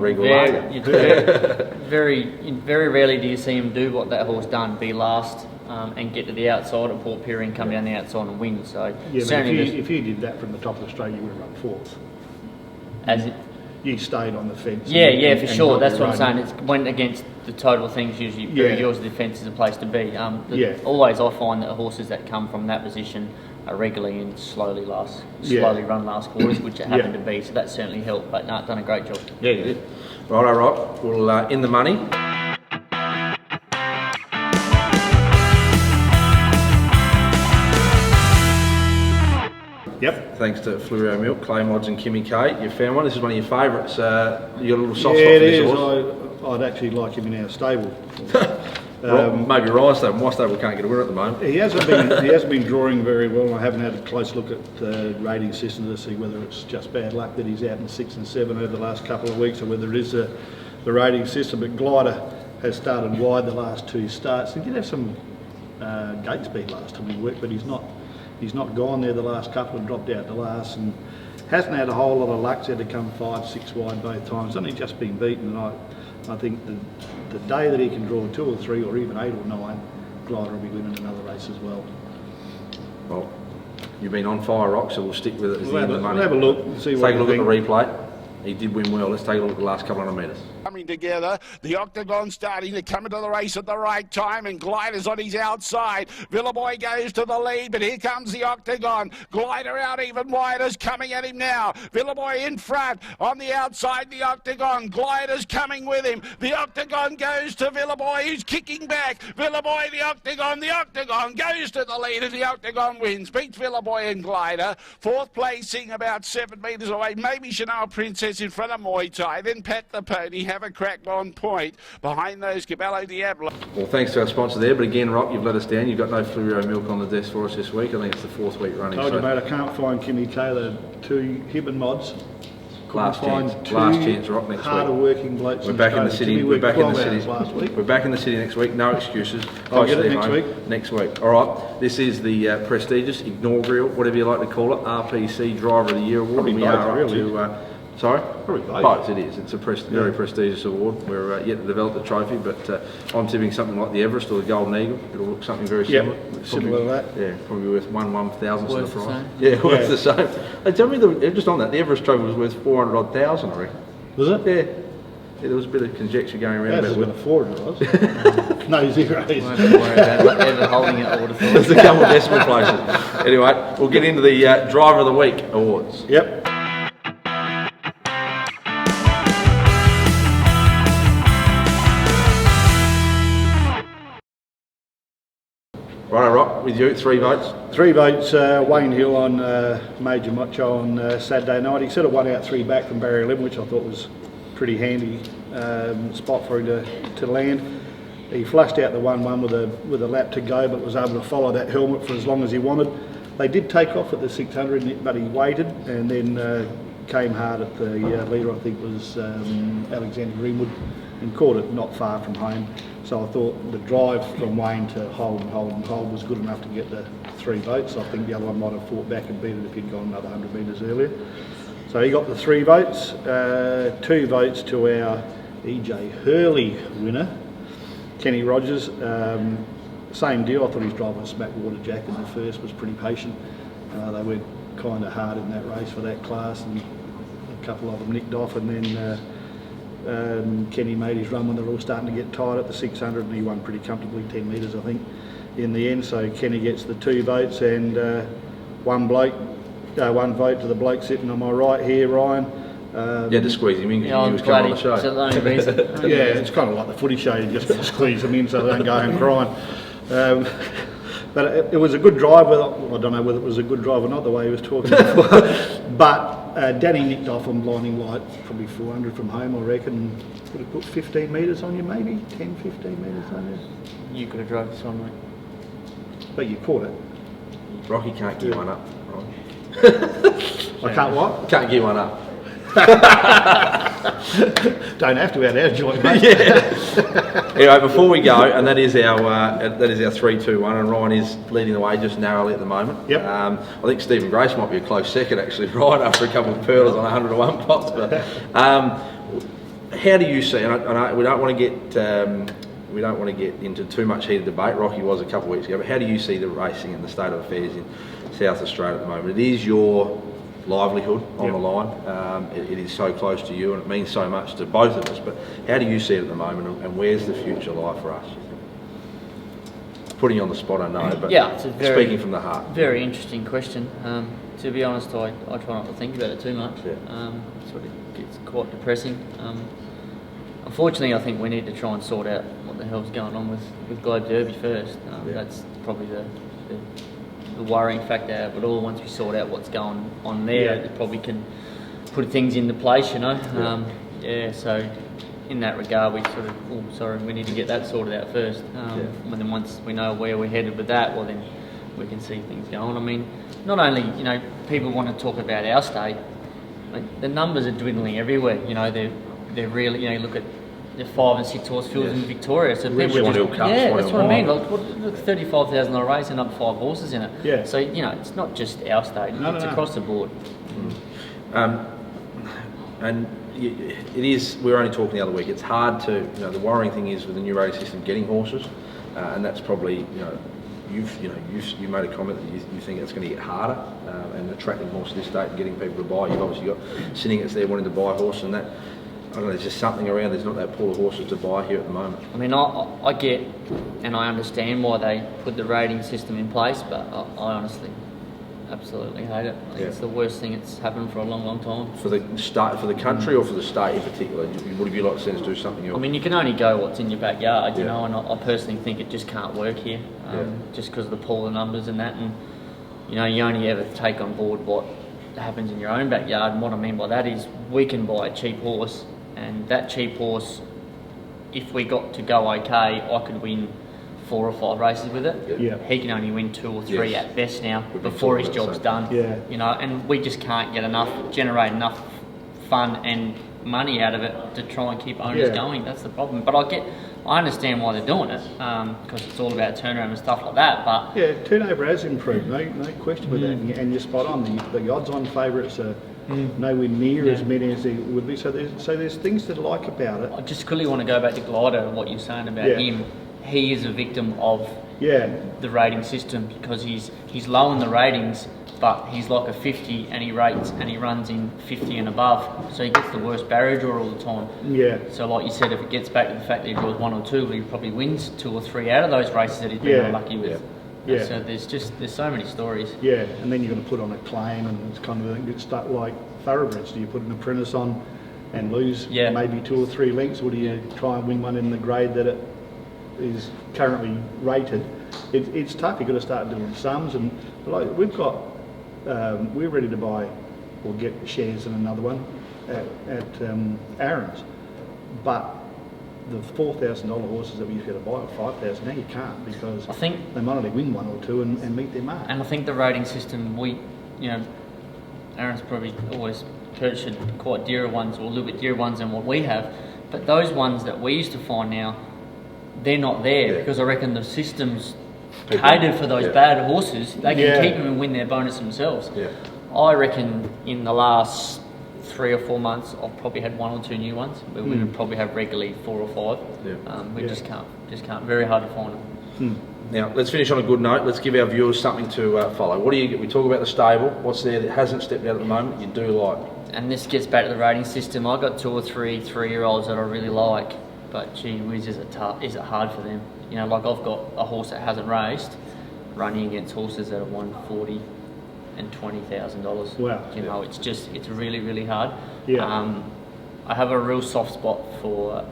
Speaker 9: very rarely do you see him do what that horse done, be last and get to the outside at Port Pirie and come down the outside and win. So
Speaker 8: yeah, but if you did that from the top of the straight, you would have run 4th.
Speaker 9: As it,
Speaker 8: you stayed on the fence.
Speaker 9: Yeah, for sure. That's what I'm saying. It went against the total things usually. Yours, the fence is a place to be. Always I find that horses that come from that position are regularly in slowly run last quarters, which it happened to be. So that certainly helped. But no, done a great job.
Speaker 7: Yeah, you did. Right. Well, in the money.
Speaker 8: Yep.
Speaker 7: Thanks to Fluoro Milk, Clay Mods and Kimmy K. You found one. This is one of your favourites. You got a little soft spot for this horse.
Speaker 8: I'd actually like him in our stable.
Speaker 7: Maybe Ryan's stable. My stable can't get a winner at the moment.
Speaker 8: He hasn't been drawing very well. I haven't had a close look at the rating system to see whether it's just bad luck that he's out in 6 and 7 over the last couple of weeks, or whether it is the rating system. But Glider has started wide the last 2 starts. He did have some gate speed last time he worked, but he's not gone there the last couple and dropped out the last, and hasn't had a whole lot of luck. He's had to come 5, 6 wide both times. Only just been beaten, and I think the day that he can draw 2 or 3 or even 8 or 9, Glider will be winning another race as well.
Speaker 7: Well, you've been on fire, Rock, so we'll stick with it as the end of the money.
Speaker 8: We'll have a look and see what
Speaker 7: Take a look at the replay. He did win well. Let's take a look at the last couple of metres.
Speaker 11: Coming together, the Octagon starting to come into the race at the right time, and Glider's on his outside. Villaboy goes to the lead, but here comes the Octagon. Glider out even wider, coming at him now. Villaboy in front, on the outside, the Octagon. Glider's coming with him. The Octagon goes to Villaboy, who's kicking back. Villaboy, the Octagon goes to the lead, and the Octagon wins. Beats Villaboy and Glider. 4th placing about 7 metres away. Maybe Chanel Princess in front of Muay Thai, then Pat the Pony, have a crack on point behind those Caballo Diablo.
Speaker 7: Well, thanks to our sponsor there, but again, Rock, you've let us down. You've got no Fluoro Milk on the desk for us this week. I think it's the 4th week running.
Speaker 8: Told you, mate, I can't find Kimmy Taylor 2 Hibbon mods.
Speaker 7: Last chance, Rock, next week.
Speaker 8: Harder working blokes.
Speaker 7: We're back in the city.
Speaker 8: We're back in the city
Speaker 7: last week. We're back in the city next week. No excuses.
Speaker 8: I'll get it next week.
Speaker 7: Next week. All right. This is the prestigious, inaugural, whatever you like to call it, RPC Driver of the Year award.
Speaker 8: Probably
Speaker 7: We are
Speaker 8: both,
Speaker 7: up
Speaker 8: really.
Speaker 7: to. Sorry?
Speaker 8: Probably both.
Speaker 7: Both, it is. It's a very prestigious award. We're yet to develop the trophy, but I'm tipping something like the Everest or the Golden Eagle. It'll look something very similar.
Speaker 8: Similar to that.
Speaker 7: Yeah, probably worth 1/1000th of the price.
Speaker 9: Same.
Speaker 7: Yeah, worth the same. Hey, tell me, just on that, the Everest trophy was worth 400,000, I reckon.
Speaker 8: Was it?
Speaker 7: Yeah. there was a bit of conjecture going around
Speaker 8: That's
Speaker 7: about
Speaker 8: got a 4 in it, was. No zeros.
Speaker 9: Won't worry about ever holding it, I would have thought.
Speaker 7: There's a couple of decimal places. Anyway, we'll get into the Driver of the Week awards.
Speaker 8: Yep.
Speaker 7: Right, Rock, with you, 3 votes.
Speaker 8: 3 votes, Wayne Hill on Major Macho on Saturday night. He sort of won out 3 back from barrier 11, which I thought was pretty handy spot for him to land. He flushed out the 1-1 with a lap to go, but was able to follow that helmet for as long as he wanted. They did take off at the 600, but he waited and then came hard at the leader, I think was Alexander Greenwood, and caught it not far from home. So I thought the drive from Wayne to hold was good enough to get the 3 votes. I think the other one might have fought back and beat it if he'd gone another 100 metres earlier. So he got the 3 votes. 2 votes to our EJ Hurley winner, Kenny Rogers. Same deal. I thought his driver was smack water jack in the first, was pretty patient. They went kind of hard in that race for that class, and a couple of them nicked off, and then Kenny made his run when they were all starting to get tight at the 600, and he won pretty comfortably, 10 metres I think, in the end. So Kenny gets the 2 votes, and 1 vote to the bloke sitting on my right here, Ryan.
Speaker 7: You had to squeeze him in because he was coming on the show.
Speaker 9: Is that the only reason?
Speaker 8: Yeah, it's kind of like the footy show, you just got to squeeze them in so they don't go home crying. But it was a good drive. I don't know whether it was a good drive or not, the way he was talking before. But Danny nicked off on blinding light, probably 400 from home, I reckon. Would have put 15 metres on you, maybe 10, 15 metres on you.
Speaker 9: You could have drove this one, mate.
Speaker 8: But you caught it.
Speaker 7: Rocky can't give one up. Right?
Speaker 8: I can't what?
Speaker 7: Can't give one up.
Speaker 8: Don't have to out our joint, mate.
Speaker 7: Yeah. Anyway, before we go, and that is our 3-2-1, and Ryan is leading the way just narrowly at the moment.
Speaker 8: Yep.
Speaker 7: I think Stephen Grace might be a close second, actually, Ryan, after a couple of pearls on 101 pots. But how do you see? And we don't want to get into too much heated debate. Rocky was a couple of weeks ago, but how do you see the racing and the state of affairs in South Australia at the moment? It is your livelihood on the line. It is so close to you, and it means so much to both of us. But how do you see it at the moment, and where's the future lie for us? Putting you on the spot, I know, but
Speaker 9: yeah, it's a very,
Speaker 7: speaking from the heart.
Speaker 9: Very interesting question. To be honest, I try not to think about it too much.
Speaker 7: Yeah.
Speaker 9: Sort of gets quite depressing. Unfortunately, I think we need to try and sort out what the hell's going on with Globe Derby first. That's probably the worrying factor out of it all. Once we sort out what's going on there, it probably can put things into place, you know. So in that regard, we need to get that sorted out first. And then once we know where we're headed with that, well then we can see things going. I mean, not only, you know, people want to talk about our state, like, the numbers are dwindling everywhere. You know, they're really, you know, you look at the 5 and 6 horse fields in Victoria. So people that's what I mean. Look, 35,000 race and up 5 horses in it.
Speaker 8: Yeah.
Speaker 9: So, you know, it's not just our state; it's across the board.
Speaker 7: And it is. We were only talking the other week. It's hard to, you know, the worrying thing is with the new rating system getting horses, and that's probably, you know, you made a comment that you think it's going to get harder, and attracting horses to this state and getting people to buy. You've obviously got Syndicate there wanting to buy a horse, and that, I don't know, there's just something around. There's not that pool of horses to buy here at the moment.
Speaker 9: I mean, I get and I understand why they put the rating system in place, but I honestly absolutely hate it. I think it's the worst thing that's happened for a long, long time. For the
Speaker 7: country, or for the state in particular? Would you like to see us do something else?
Speaker 9: I mean, you can only go what's in your backyard, you know, and I personally think it just can't work here, just because of the pool of numbers and that, and, you know, you only ever take on board what happens in your own backyard, and what I mean by that is we can buy a cheap horse, and that cheap horse, if we got to go okay, I could win 4 or 5 races with it.
Speaker 8: Yeah.
Speaker 9: He can only win 2 or 3 at best now before his job's done.
Speaker 8: Yeah.
Speaker 9: You know, and we just can't generate enough fun and money out of it to try and keep owners going. That's the problem. But I understand why they're doing it, because it's all about turnaround and stuff like that. But
Speaker 8: yeah, turnover has improved, no question with that, and you're spot on. The odds-on favourites are nowhere near as many as they would be. So there's things to like about it.
Speaker 9: I just quickly want to go back to Glider and what you're saying about him. He is a victim of the rating system, because he's low in the ratings, but he's like a 50 and he rates and he runs in 50 and above, so he gets the worst barrier draw all the time.
Speaker 8: Yeah.
Speaker 9: So like you said, if it gets back to the fact that he draws 1 or 2, well, he probably wins 2 or 3 out of those races that he's been unlucky with.
Speaker 8: Yeah.
Speaker 9: So there's so many stories.
Speaker 8: Yeah, and then you're going to put on a claim, and it's kind of it's stuck like thoroughbreds. Do you put an apprentice on and lose maybe 2 or 3 lengths, or do you try and win one in the grade that it is currently rated? It's tough. You've got to start doing sums, and like we've got, we're ready to buy or get shares in another one at Aaron's, but the $4,000 horses that we used to buy at $5,000, now you can't, because
Speaker 9: I think
Speaker 8: they might only win 1 or 2 and meet their mark.
Speaker 9: And I think the rating system, Aaron's probably always purchased quite dearer ones, or a little bit dearer ones than what we have, but those ones that we used to find now, they're not there because I reckon the system's catered for those bad horses. They can keep them and win their bonus themselves. I reckon in the last 3 or 4 months, I've probably had 1 or 2 new ones. We would probably have regularly 4 or 5. We just can't. Very hard to find them.
Speaker 7: Now let's finish on a good note. Let's give our viewers something to follow. What do you get? We talk about the stable. What's there that hasn't stepped out at the moment? You do like.
Speaker 9: And this gets back to the rating system. I've got 2 or 3 3-year-olds that I really like, but gee whiz, is it hard for them? Like I've got a horse that hasn't raced, running against horses that have won $40,000 and $20,000.
Speaker 8: Wow.
Speaker 9: It's really, really hard.
Speaker 8: Yeah.
Speaker 9: I have a real soft spot for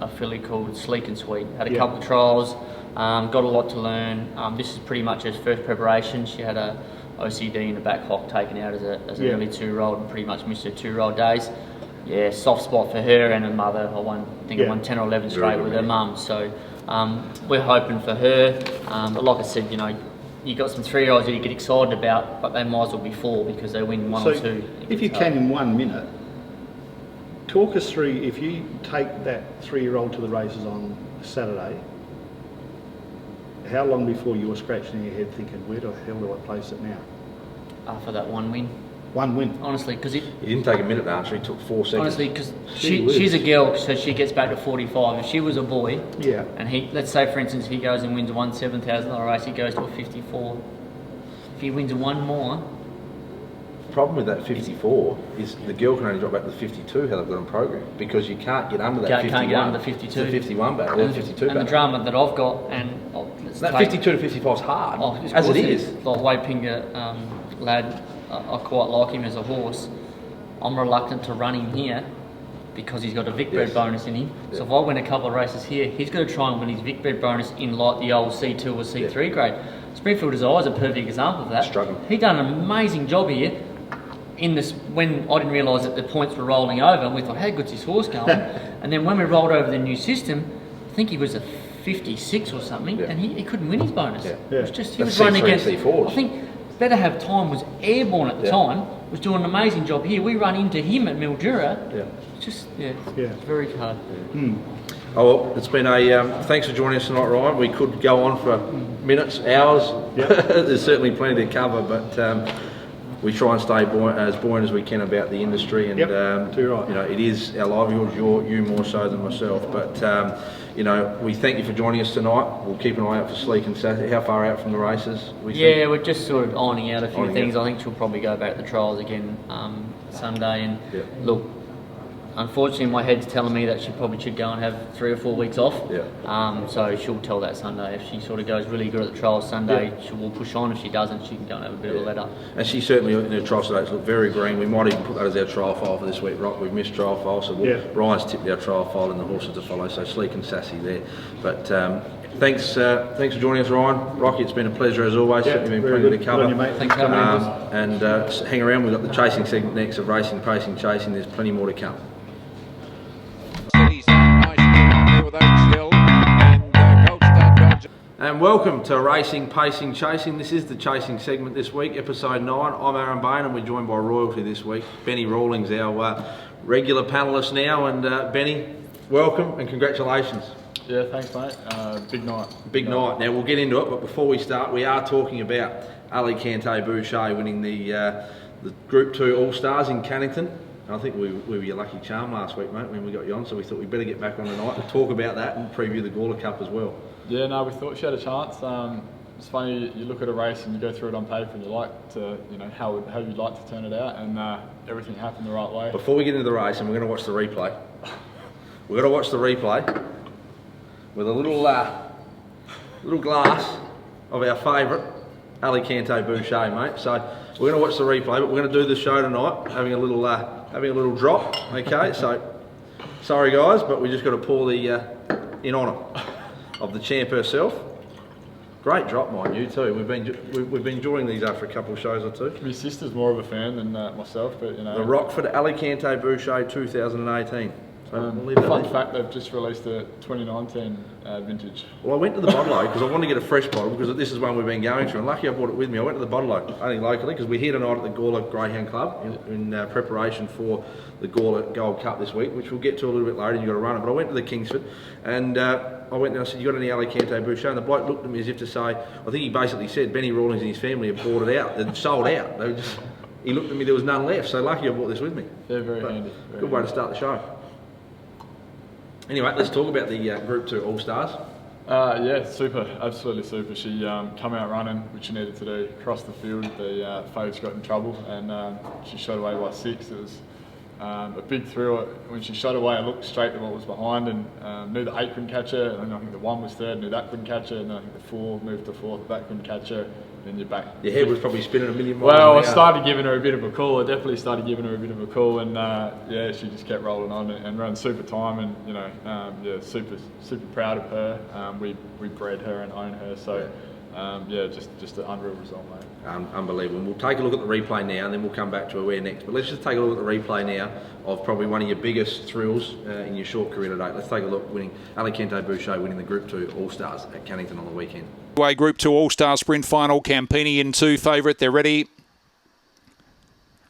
Speaker 9: a filly called Sleek and Sweet. Had a couple of trials, got a lot to learn. This is pretty much her first preparation. She had a OCD in the back hock taken out as an early 2-year-old and pretty much missed her 2-year-old days. Yeah, soft spot for her and her mother. I won 10 or 11 straight with her mum. So we're hoping for her. But like I said, you got some 3-year-olds that you get excited about, but they might as well be 4 because they win 1 or 2.
Speaker 8: If you can in 1 minute, talk us through, if you take that 3-year-old to the races on Saturday, how long before you were scratching your head thinking, where the hell do I place it now?
Speaker 9: After that 1 win.
Speaker 8: 1 win?
Speaker 9: Honestly, because
Speaker 7: he didn't take a minute to answer, he took 4 seconds.
Speaker 9: Honestly, because she's a girl, so she gets back to 45. If she was a boy, and let's say for instance he goes and wins one $7,000 race, he goes to a 54. If he wins 1 more.
Speaker 7: The problem with that 54 is the girl can only drop back to the 52 how they've got them programmed, because you can't get under that 51.
Speaker 9: Can't get under the 52.
Speaker 7: It's the 51 battle or the 52 battle.
Speaker 9: And the drama that I've got, and
Speaker 7: that 52 to 55 is hard, as it is.
Speaker 9: Like Wade Pinger, lad, I quite like him as a horse. I'm reluctant to run him here because he's got a Vic Bred bonus in him. So if I win a couple of races here, he's got to try and win his Vic Bred bonus in like the old C2 or C3 grade. Springfield Desire is a perfect example of that.
Speaker 7: Struggling.
Speaker 9: He done an amazing job here in this when I didn't realise that the points were rolling over, and we thought, how good's his horse going? And then when we rolled over the new system, I think he was a 56 or something, and he couldn't win his bonus. It was just he was running against. I think Better Have Time was airborne at the time, was doing an amazing job here. We run into him at Mildura. It's just it's very hard.
Speaker 7: Oh well, it's been a thanks for joining us tonight, Ryan. We could go on for minutes, hours. There's certainly plenty to cover, but we try and stay as buoyant as we can about the industry, and it is our livelihood. You more so than myself, but we thank you for joining us tonight. We'll keep an eye out for Sleek and Sassy. How far out from the races?
Speaker 9: We're just sort of ironing out a few things. I think she'll probably go back to the trials again Sunday, and look. Unfortunately, my head's telling me that she probably should go and have 3 or 4 weeks off. So she'll tell that Sunday. If she sort of goes really good at the trials Sunday, she will push on. If she doesn't, she can go and have a bit of a let up.
Speaker 7: And she certainly, in her trial today, looked very green. We might even put that as our trial file for this week, Rock. We've missed trial file, so Ryan's tipped our trial file and the horses to follow. So Sleek and Sassy there. But thanks for joining us, Ryan. Rocky, it's been a pleasure as always. Certainly been plenty to cover.
Speaker 8: You, mate. Thanks for having us.
Speaker 7: And hang around. We've got the chasing segment next of racing, pacing, chasing. There's plenty more to come. And welcome to Racing, Pacing, Chasing. This is the chasing segment this week, episode 9. I'm Aaron Bain and we're joined by royalty this week. Benny Rawlings, our regular panellist now. And Benny, welcome and congratulations.
Speaker 12: Yeah, thanks mate. Big night.
Speaker 7: Big night. Now we'll get into it, but before we start, we are talking about Ali Kante Boucher winning the Group 2 All-Stars in Cannington. I think we were your lucky charm last week, mate, when we got you on, so we thought we'd better get back on tonight and talk about that and preview the Gawler Cup as well.
Speaker 12: Yeah, no, we thought she had a chance. it's funny, you look at a race and you go through it on paper and you like to, how you'd like to turn it out, and everything happened the right way.
Speaker 7: Before we get into the race, and we're going to watch the replay, we're going to watch the replay with a little glass of our favourite Alicante Boucher, mate. So we're going to watch the replay, but we're going to do the show tonight, having a little drop. Okay, so sorry guys, but we just got to pour the in honour of the champ herself. Great drop, mind you, too. We've been enjoying these after a couple of shows or two.
Speaker 12: My sister's more of a fan than myself, but
Speaker 7: The Rockford Alicante Boucher 2018.
Speaker 12: Fun fact, they've just released a 2019 vintage.
Speaker 7: Well, I went to the bottle because I wanted to get a fresh bottle because this is one we've been going through, and lucky I brought it with me. I went to the bottle only locally because we're here tonight at the Gawler Greyhound Club in preparation for the Gawler Gold Cup this week, which we'll get to a little bit later. You've got to run it, but I went to the Kingsford and I went and I said, "You got any Alicante Boucher?" And the bloke looked at me as if to say, I think he basically said Benny Rawlings and his family had bought it out, they'd sold out. He looked at me, there was none left, so lucky I brought this with me.
Speaker 12: They're very handy.
Speaker 7: Good way to start the show. Anyway, let's talk about the Group 2 All-Stars.
Speaker 12: Yeah, super, absolutely super. She come out running, which she needed to do, across the field. The faves got in trouble and she shot away by 6. It was a big thrill. When she shot away, I looked straight at what was behind and knew the 8 couldn't catch her, and I think the 1 was third, knew that couldn't catch her, and then I think the 4 moved to 4th, that couldn't catch her. Then you're back.
Speaker 7: Your head was probably spinning a million miles.
Speaker 12: Well, I started giving her a bit of a call. I definitely started giving her a bit of a call, and yeah, she just kept rolling on and ran super time, and yeah, super proud of her. We bred her and own her, so yeah, just an unreal result, mate.
Speaker 7: Unbelievable. We'll take a look at the replay now, and then we'll come back to where next. But let's just take a look at the replay now of probably one of your biggest thrills in your short career today. Let's take a look. Alicante Boucher winning the Group 2 All-Stars at Cannington on the weekend.
Speaker 14: Group 2 All-Star Sprint Final. Campini in 2 favourite. They're ready.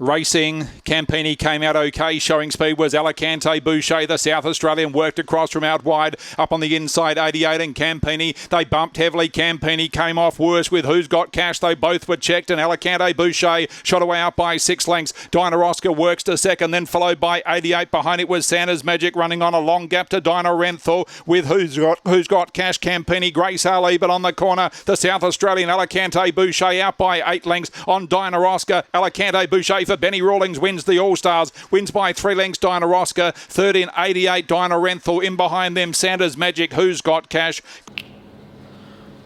Speaker 14: Racing, Campini came out okay. Showing speed was Alicante Boucher, the South Australian, worked across from out wide. Up on the inside, 88 and Campini. They bumped heavily. Campini came off worse with Who's Got Cash. They both were checked, and Alicante Boucher shot away out by 6 lengths. Dinah Oscar works to second, then followed by 88. Behind it was Santa's Magic running on a long gap to Dinah Renthal with Who's Got Cash, Campini, Grace Ali, but on the corner, the South Australian Alicante Boucher out by 8 lengths on Dinah Oscar. Alicante Boucher for Benny Rawlings wins the All-Stars, wins by 3 lengths Dinah Oscar, third in 88 Dinah Renthal, in behind them Santa's Magic, Who's Got Cash.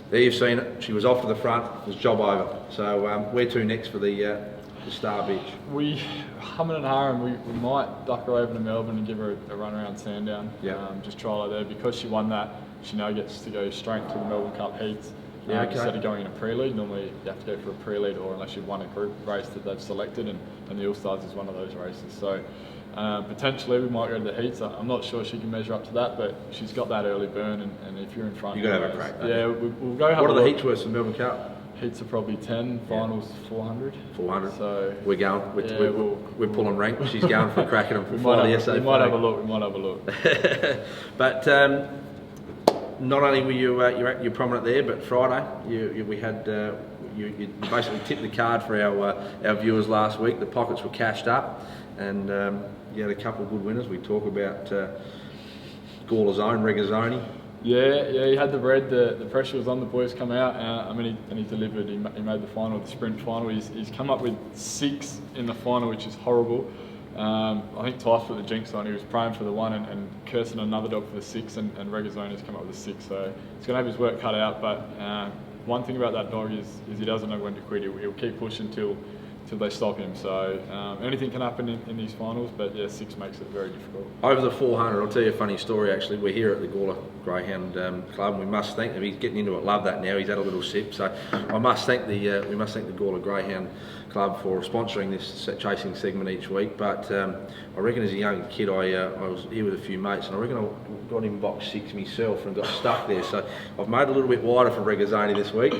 Speaker 7: There you've seen it, she was off to the front, it was job over. So where to next for the Star Beach?
Speaker 12: We, humming and hawing, we might duck her over to Melbourne and give her a run around Sandown. Just trial her there, because she won that, she now gets to go straight to the Melbourne Cup heats.
Speaker 7: Yeah, okay.
Speaker 12: Instead of going in a pre-lead, normally you have to go for a pre-lead, or unless you've won a group race that they've selected, and the All-Stars is one of those races. So potentially we might go to the heats. I'm not sure she can measure up to that, but she's got that early burn, and if you're in front,
Speaker 7: you've got to have a crack.
Speaker 12: Yeah, we'll go have
Speaker 7: What
Speaker 12: a
Speaker 7: are the
Speaker 12: look.
Speaker 7: heats worth for Melbourne Cup?
Speaker 12: Heats are probably 10, finals 400.
Speaker 7: 400.
Speaker 12: So
Speaker 7: we're going. We're pulling rank. She's going for a crack at them for Friday.
Speaker 12: We might have a look. We might have a look.
Speaker 7: But not only were you prominent there, but Friday we had you basically tipped the card for our viewers last week. The pockets were cashed up, and you had a couple of good winners. We talk about Gawler's own Regazzoni.
Speaker 12: Yeah, he had the red. The pressure was on. The boys come out, and he delivered. He made the final, the sprint final. He's come up with 6 in the final, which is horrible. I think Tice put the jinx on. He was praying for the 1 and cursing another dog for the 6, and Regazzoni's come up with the 6. So he's going to have his work cut out. But one thing about that dog is he doesn't know when to quit. He'll keep pushing till they stop him. So anything can happen in these finals, but yeah, 6 makes it very difficult.
Speaker 7: Over the 400, I'll tell you a funny story actually. We're here at the Gawler Greyhound Club, and we must thank him. He's getting into it. Love that now. He's had a little sip. So we must thank the Gawler Greyhound Club for sponsoring this chasing segment each week. But I reckon as a young kid, I was here with a few mates, and I reckon I got in box 6 myself and got stuck there. So I've made it a little bit wider for Regazzoni this week.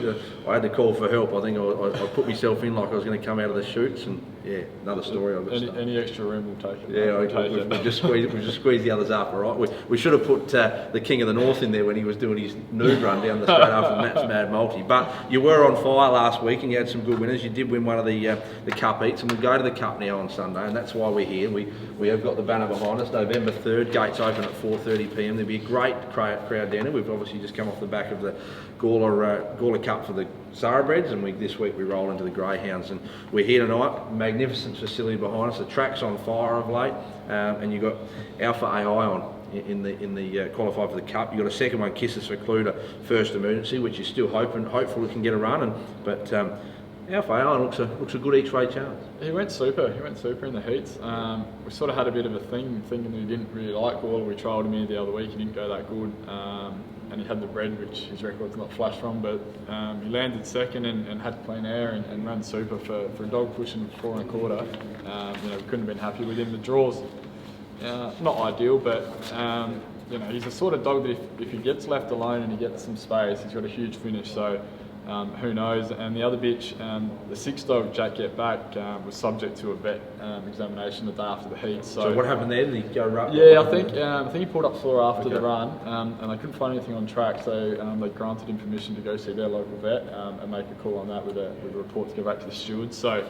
Speaker 7: I had to call for help. I think I put myself in like I was going to come out of the chutes, and yeah, another story.
Speaker 12: Any extra room we'll take it.
Speaker 7: Yeah, we've just squeezed the others up. All right, we should have put the king of the north in there when he was doing his nude run down the straight after Matt's Mad Multi. But you were on fire last week and you had some good winners. You did win one of the Cup Eats, and we'll go to the Cup now on Sunday, and that's why we're here. We have got the banner behind us. November 3rd, gates open at 4:30 p.m. There'll be a great crowd down there. We've obviously just come off the back of the Gawler Cup for the Thoroughbreds, and this week we roll into the Greyhounds, and we're here tonight. Magnificent facility behind us. The track's on fire of late, and you've got Alpha AI on in the qualified for the Cup. You've got a second one, Kisses for Cluder, First Emergency, which is still hopeful it can get a run. But Alpha AI looks a good each way chance.
Speaker 12: He went super in the heats. We sort of had a bit of a thing thinking that he didn't really like Gawler. We trialled him here the other week. He didn't go that good. And he had the red, which his record's not flashed from, but he landed second and had clean air and ran super for a dog pushing 4 1/4. We couldn't have been happy with him. The draws, not ideal, but he's the sort of dog that if he gets left alone and he gets some space, he's got a huge finish. So who knows? And the other bitch, the 6 dog Jack Get Back, was subject to a vet examination the day after the heat. So
Speaker 7: what happened there? Did he go right?
Speaker 12: Yeah, I think he pulled up sore after the run, and they couldn't find anything on track, so they granted him permission to go see their local vet and make a call on that with a report to go back to the stewards. So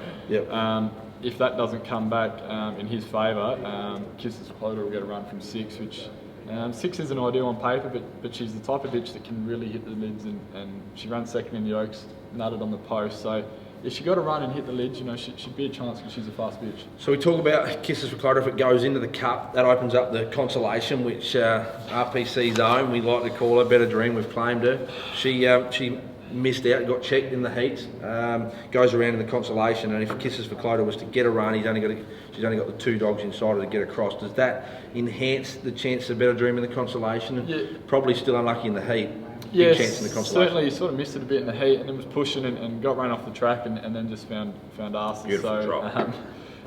Speaker 12: if that doesn't come back in his favour, Kisses for Cluder will get a run from 6, which 6 isn't ideal on paper, but she's the type of bitch that can really hit the lids, and she ran second in the Oaks, nutted on the post. So if she got a run and hit the lids, she'd be a chance because she's a fast bitch.
Speaker 7: So we talk about Kisses for Cluder. If it goes into the Cup, that opens up the Consolation, which RPC's own. We like to call her Better Dream. We've claimed her. She missed out, got checked in the heats, goes around in the Consolation, and if Kisses for Cluder was to get a run, she's only got the 2 dogs inside her to get across. Does that enhance the chance of Better Dream in the Consolation? And probably still unlucky in the heat. Big chance in the Consolation.
Speaker 12: Certainly he sort of missed it a bit in the heat and then was pushing and got run off the track and then just found arse.
Speaker 7: Beautiful drop.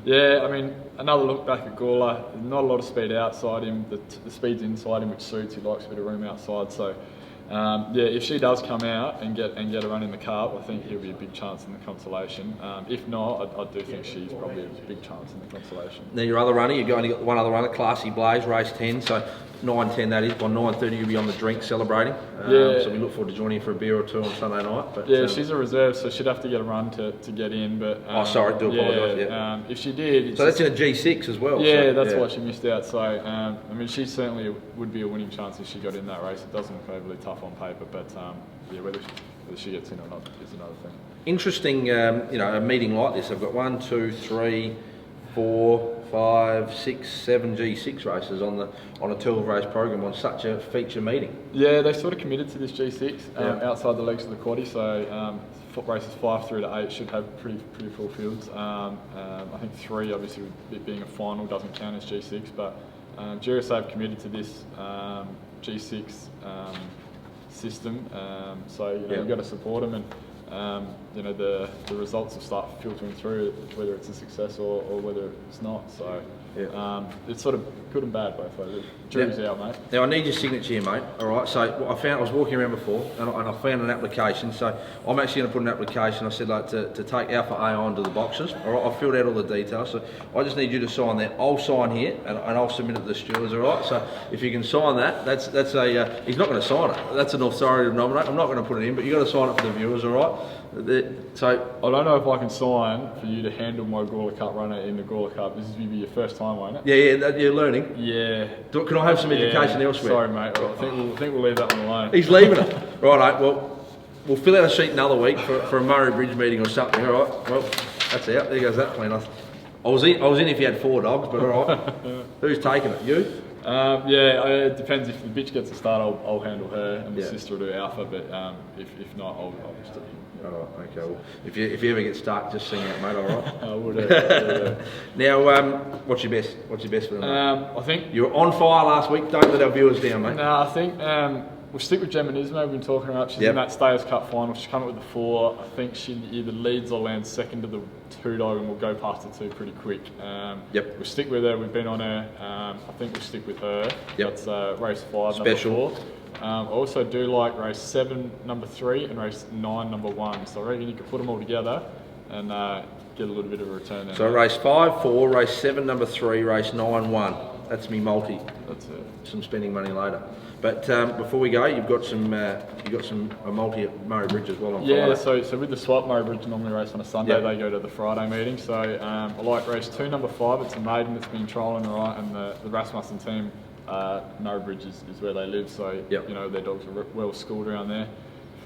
Speaker 12: Another look back at Gawler. Not a lot of speed outside him. The speed's inside him, which suits. He likes a bit of room outside. So if she does come out and get a run in the Cup, I think he'll be a big chance in the Consolation. If not, I do think she's probably a big chance in the Consolation.
Speaker 7: Now your other runner, you've only got one other runner, Classy Blaze, race 10. So 9:10 that is. By 9:30 you'll be on the drink celebrating. So we look forward to joining for a beer or two on Sunday night. But
Speaker 12: she's a reserve, so she'd have to get a run to get in. But
Speaker 7: do apologise.
Speaker 12: If she did,
Speaker 7: so that's in a G6 as well.
Speaker 12: Yeah, that's why she missed out. So she certainly would be a winning chance if she got in that race. It doesn't look overly tough on paper, but whether she gets in or not is another thing.
Speaker 7: Interesting, a meeting like this. I've got 1, 2, 3, 4, 5, 6, 7 G6 races on a 12 race program on such a feature meeting.
Speaker 12: Yeah, they sort of committed to this G6 outside the legs of the quaddie. So races 5 through to 8 should have pretty full fields. I think 3, obviously, with it being a final, doesn't count as G6, but GRSA have committed to this G6 system. You've got to support them, and the results will start filtering through whether it's a success or whether it's not. So it's sort of good and bad both ways. Jury's out, mate.
Speaker 7: Now I need your signature here, mate. All right. So I was walking around before and I found an application. So I'm actually going to put an application. I said to take Alpha AI onto the boxes. All right. I filled out all the details. So I just need you to sign that. I'll sign here and I'll submit it to the stewards. All right. So if you can sign that, that's a. He's not going to sign it. That's an authority to nominate. I'm not going to put it in, but you've got to sign it for the viewers. All right. So
Speaker 12: I don't know if I can sign for you to handle my Gawler Cup runner in the Gawler Cup. This is going to be your first time, won't it?
Speaker 7: Yeah, you're learning.
Speaker 12: Yeah.
Speaker 7: Can I have some education elsewhere?
Speaker 12: Sorry, mate. I think we'll leave that one alone.
Speaker 7: He's leaving it. Right, well, we'll fill out a sheet another week for a Murray Bridge meeting or something. All right. Well, that's out. There goes that plan. I was in if you had 4 dogs, but all right. Who's taking it? You?
Speaker 12: It depends. If the bitch gets a start, I'll handle her, and the sister will do Alpha. But if not, I'll just do him.
Speaker 7: All right, okay. Well, if you ever get stuck, just sing out, mate. All right.
Speaker 12: I would.
Speaker 7: Now, what's your best? What's your best for them?
Speaker 12: I think
Speaker 7: you were on fire last week. Don't let our viewers down, mate.
Speaker 12: No, I think we'll stick with Gemma Nismo. We've been talking about. She's in that Stayers Cup final. She's come up with the 4. I think she either leads or lands second to the 2 dog, and we'll go past the 2 pretty quick. We'll stick with her. We've been on her. I think we'll stick with her. That's race 5,
Speaker 7: Special.
Speaker 12: number 4. I also do like race 7, number 3, and race 9, number 1. So I reckon you could put them all together and get a little bit of a return there.
Speaker 7: So race 5, 4, race 7, number 3, race 9, 1. that's me multi.
Speaker 12: That's it.
Speaker 7: Some spending money later. But before we go, you've got a multi at Murray Bridge as well on Friday.
Speaker 12: Yeah, so with the swap, Murray Bridge normally race on a Sunday. They go to the Friday meeting. So I like race 2, number 5. It's a maiden that's been trialling all right, and the Rasmussen team, Murray Bridge is where they live. So you know their dogs are well schooled around there.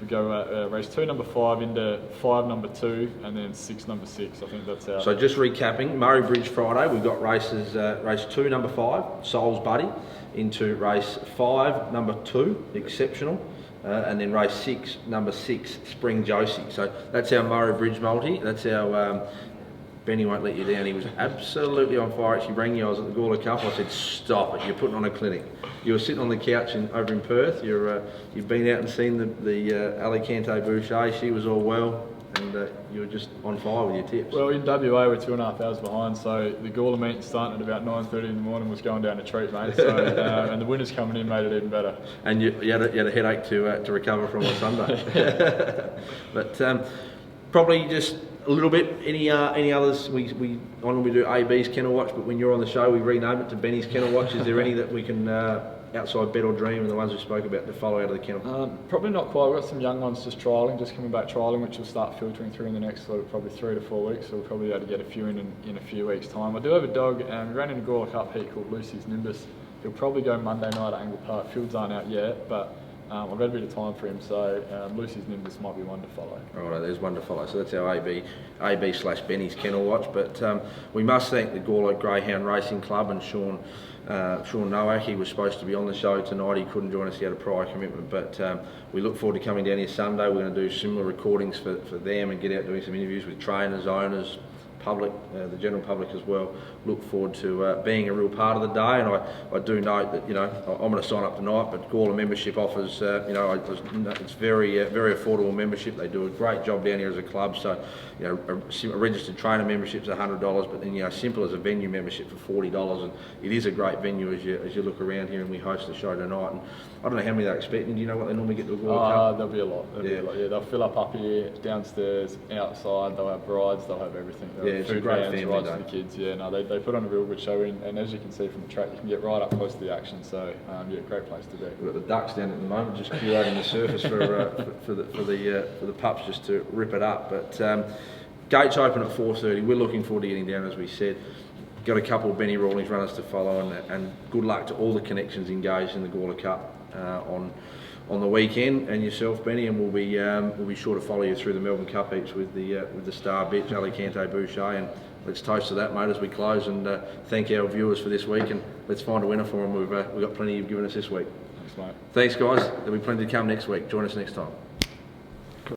Speaker 12: We go race 2, number 5 into 5, number 2, and then 6, number 6. I think that's our...
Speaker 7: So just recapping, Murray Bridge Friday, we've got races, race 2, number 5, Souls Buddy, into race 5, number 2, Exceptional, and then race 6, number 6, Spring Josie. So that's our Murray Bridge multi. That's our... Benny won't let you down. He was absolutely on fire. She rang you. I was at the Gawler Cup. I said, "Stop it! You're putting on a clinic." You were sitting on the couch over in Perth. You've been out and seen the Alicante Boucher. She was all well, and you were just on fire with your tips.
Speaker 12: Well, in WA we're 2.5 hours behind, so the Gawler meeting starting at about 9:30 in the morning was going down a treat, mate. So and the winners coming in made it even better.
Speaker 7: And you had a headache to recover from on Sunday. But probably just a little bit. Any others? We normally do AB's Kennel Watch, but when you're on the show, we rename it to Benny's Kennel Watch. Is there any that we can, outside Bet or Dream and the ones we spoke about, to follow out of the kennel?
Speaker 12: Probably not quite. We've got some young ones just coming back trialling, which will start filtering through in the next probably 3 to 4 weeks. So we'll probably be able to get a few in a few weeks' time. I do have a dog. We ran in a Gawler Cup heat called Lucy's Nimbus. He'll probably go Monday night at Angle Park. Fields aren't out yet, but I've got a bit of time for him, so Lucy's Nimbus might be one to follow.
Speaker 7: All right, there's one to follow. So that's our AB/Benny's Kennel Watch. But we must thank the Gawler Greyhound Racing Club and Sean Nowak. He was supposed to be on the show tonight. He couldn't join us. He had a prior commitment. But we look forward to coming down here Sunday. We're going to do similar recordings for them and get out doing some interviews with trainers, owners, public, the general public as well. Look forward to being a real part of the day, and I do note that I'm going to sign up tonight, but Gawler membership offers it's very affordable membership. They do a great job down here as a club. So a registered trainer membership's $100, but then simple as a venue membership for $40, and it is a great venue as you look around here, and we host the show tonight. And I don't know how many they're expecting. Do you know what they normally get to the Gawler Cup?
Speaker 12: There'll be a lot. Yeah, they'll fill up here, downstairs, outside. They'll have rides. They'll have everything.
Speaker 7: It's a great family
Speaker 12: rides
Speaker 7: day
Speaker 12: for the kids. Yeah, no, they put on a real good show, and as you can see from the track, you can get right up close to the action. So great place to be.
Speaker 7: We've got the ducks down at the moment, just curating the surface for the pups just to rip it up. But gates open at 4:30. We're looking forward to getting down, as we said. Got a couple of Benny Rawlings runners to follow, and good luck to all the connections engaged in the Gawler Cup on the weekend, and yourself, Benny, and we'll be sure to follow you through the Melbourne Cup heats with the star bitch Alicante Boucher, and let's toast to that, mate, as we close, and thank our viewers for this week, and let's find a winner for them. We've got plenty you've given us this week.
Speaker 12: Thanks, mate.
Speaker 7: Thanks, guys. There'll be plenty to come next week. Join us next time.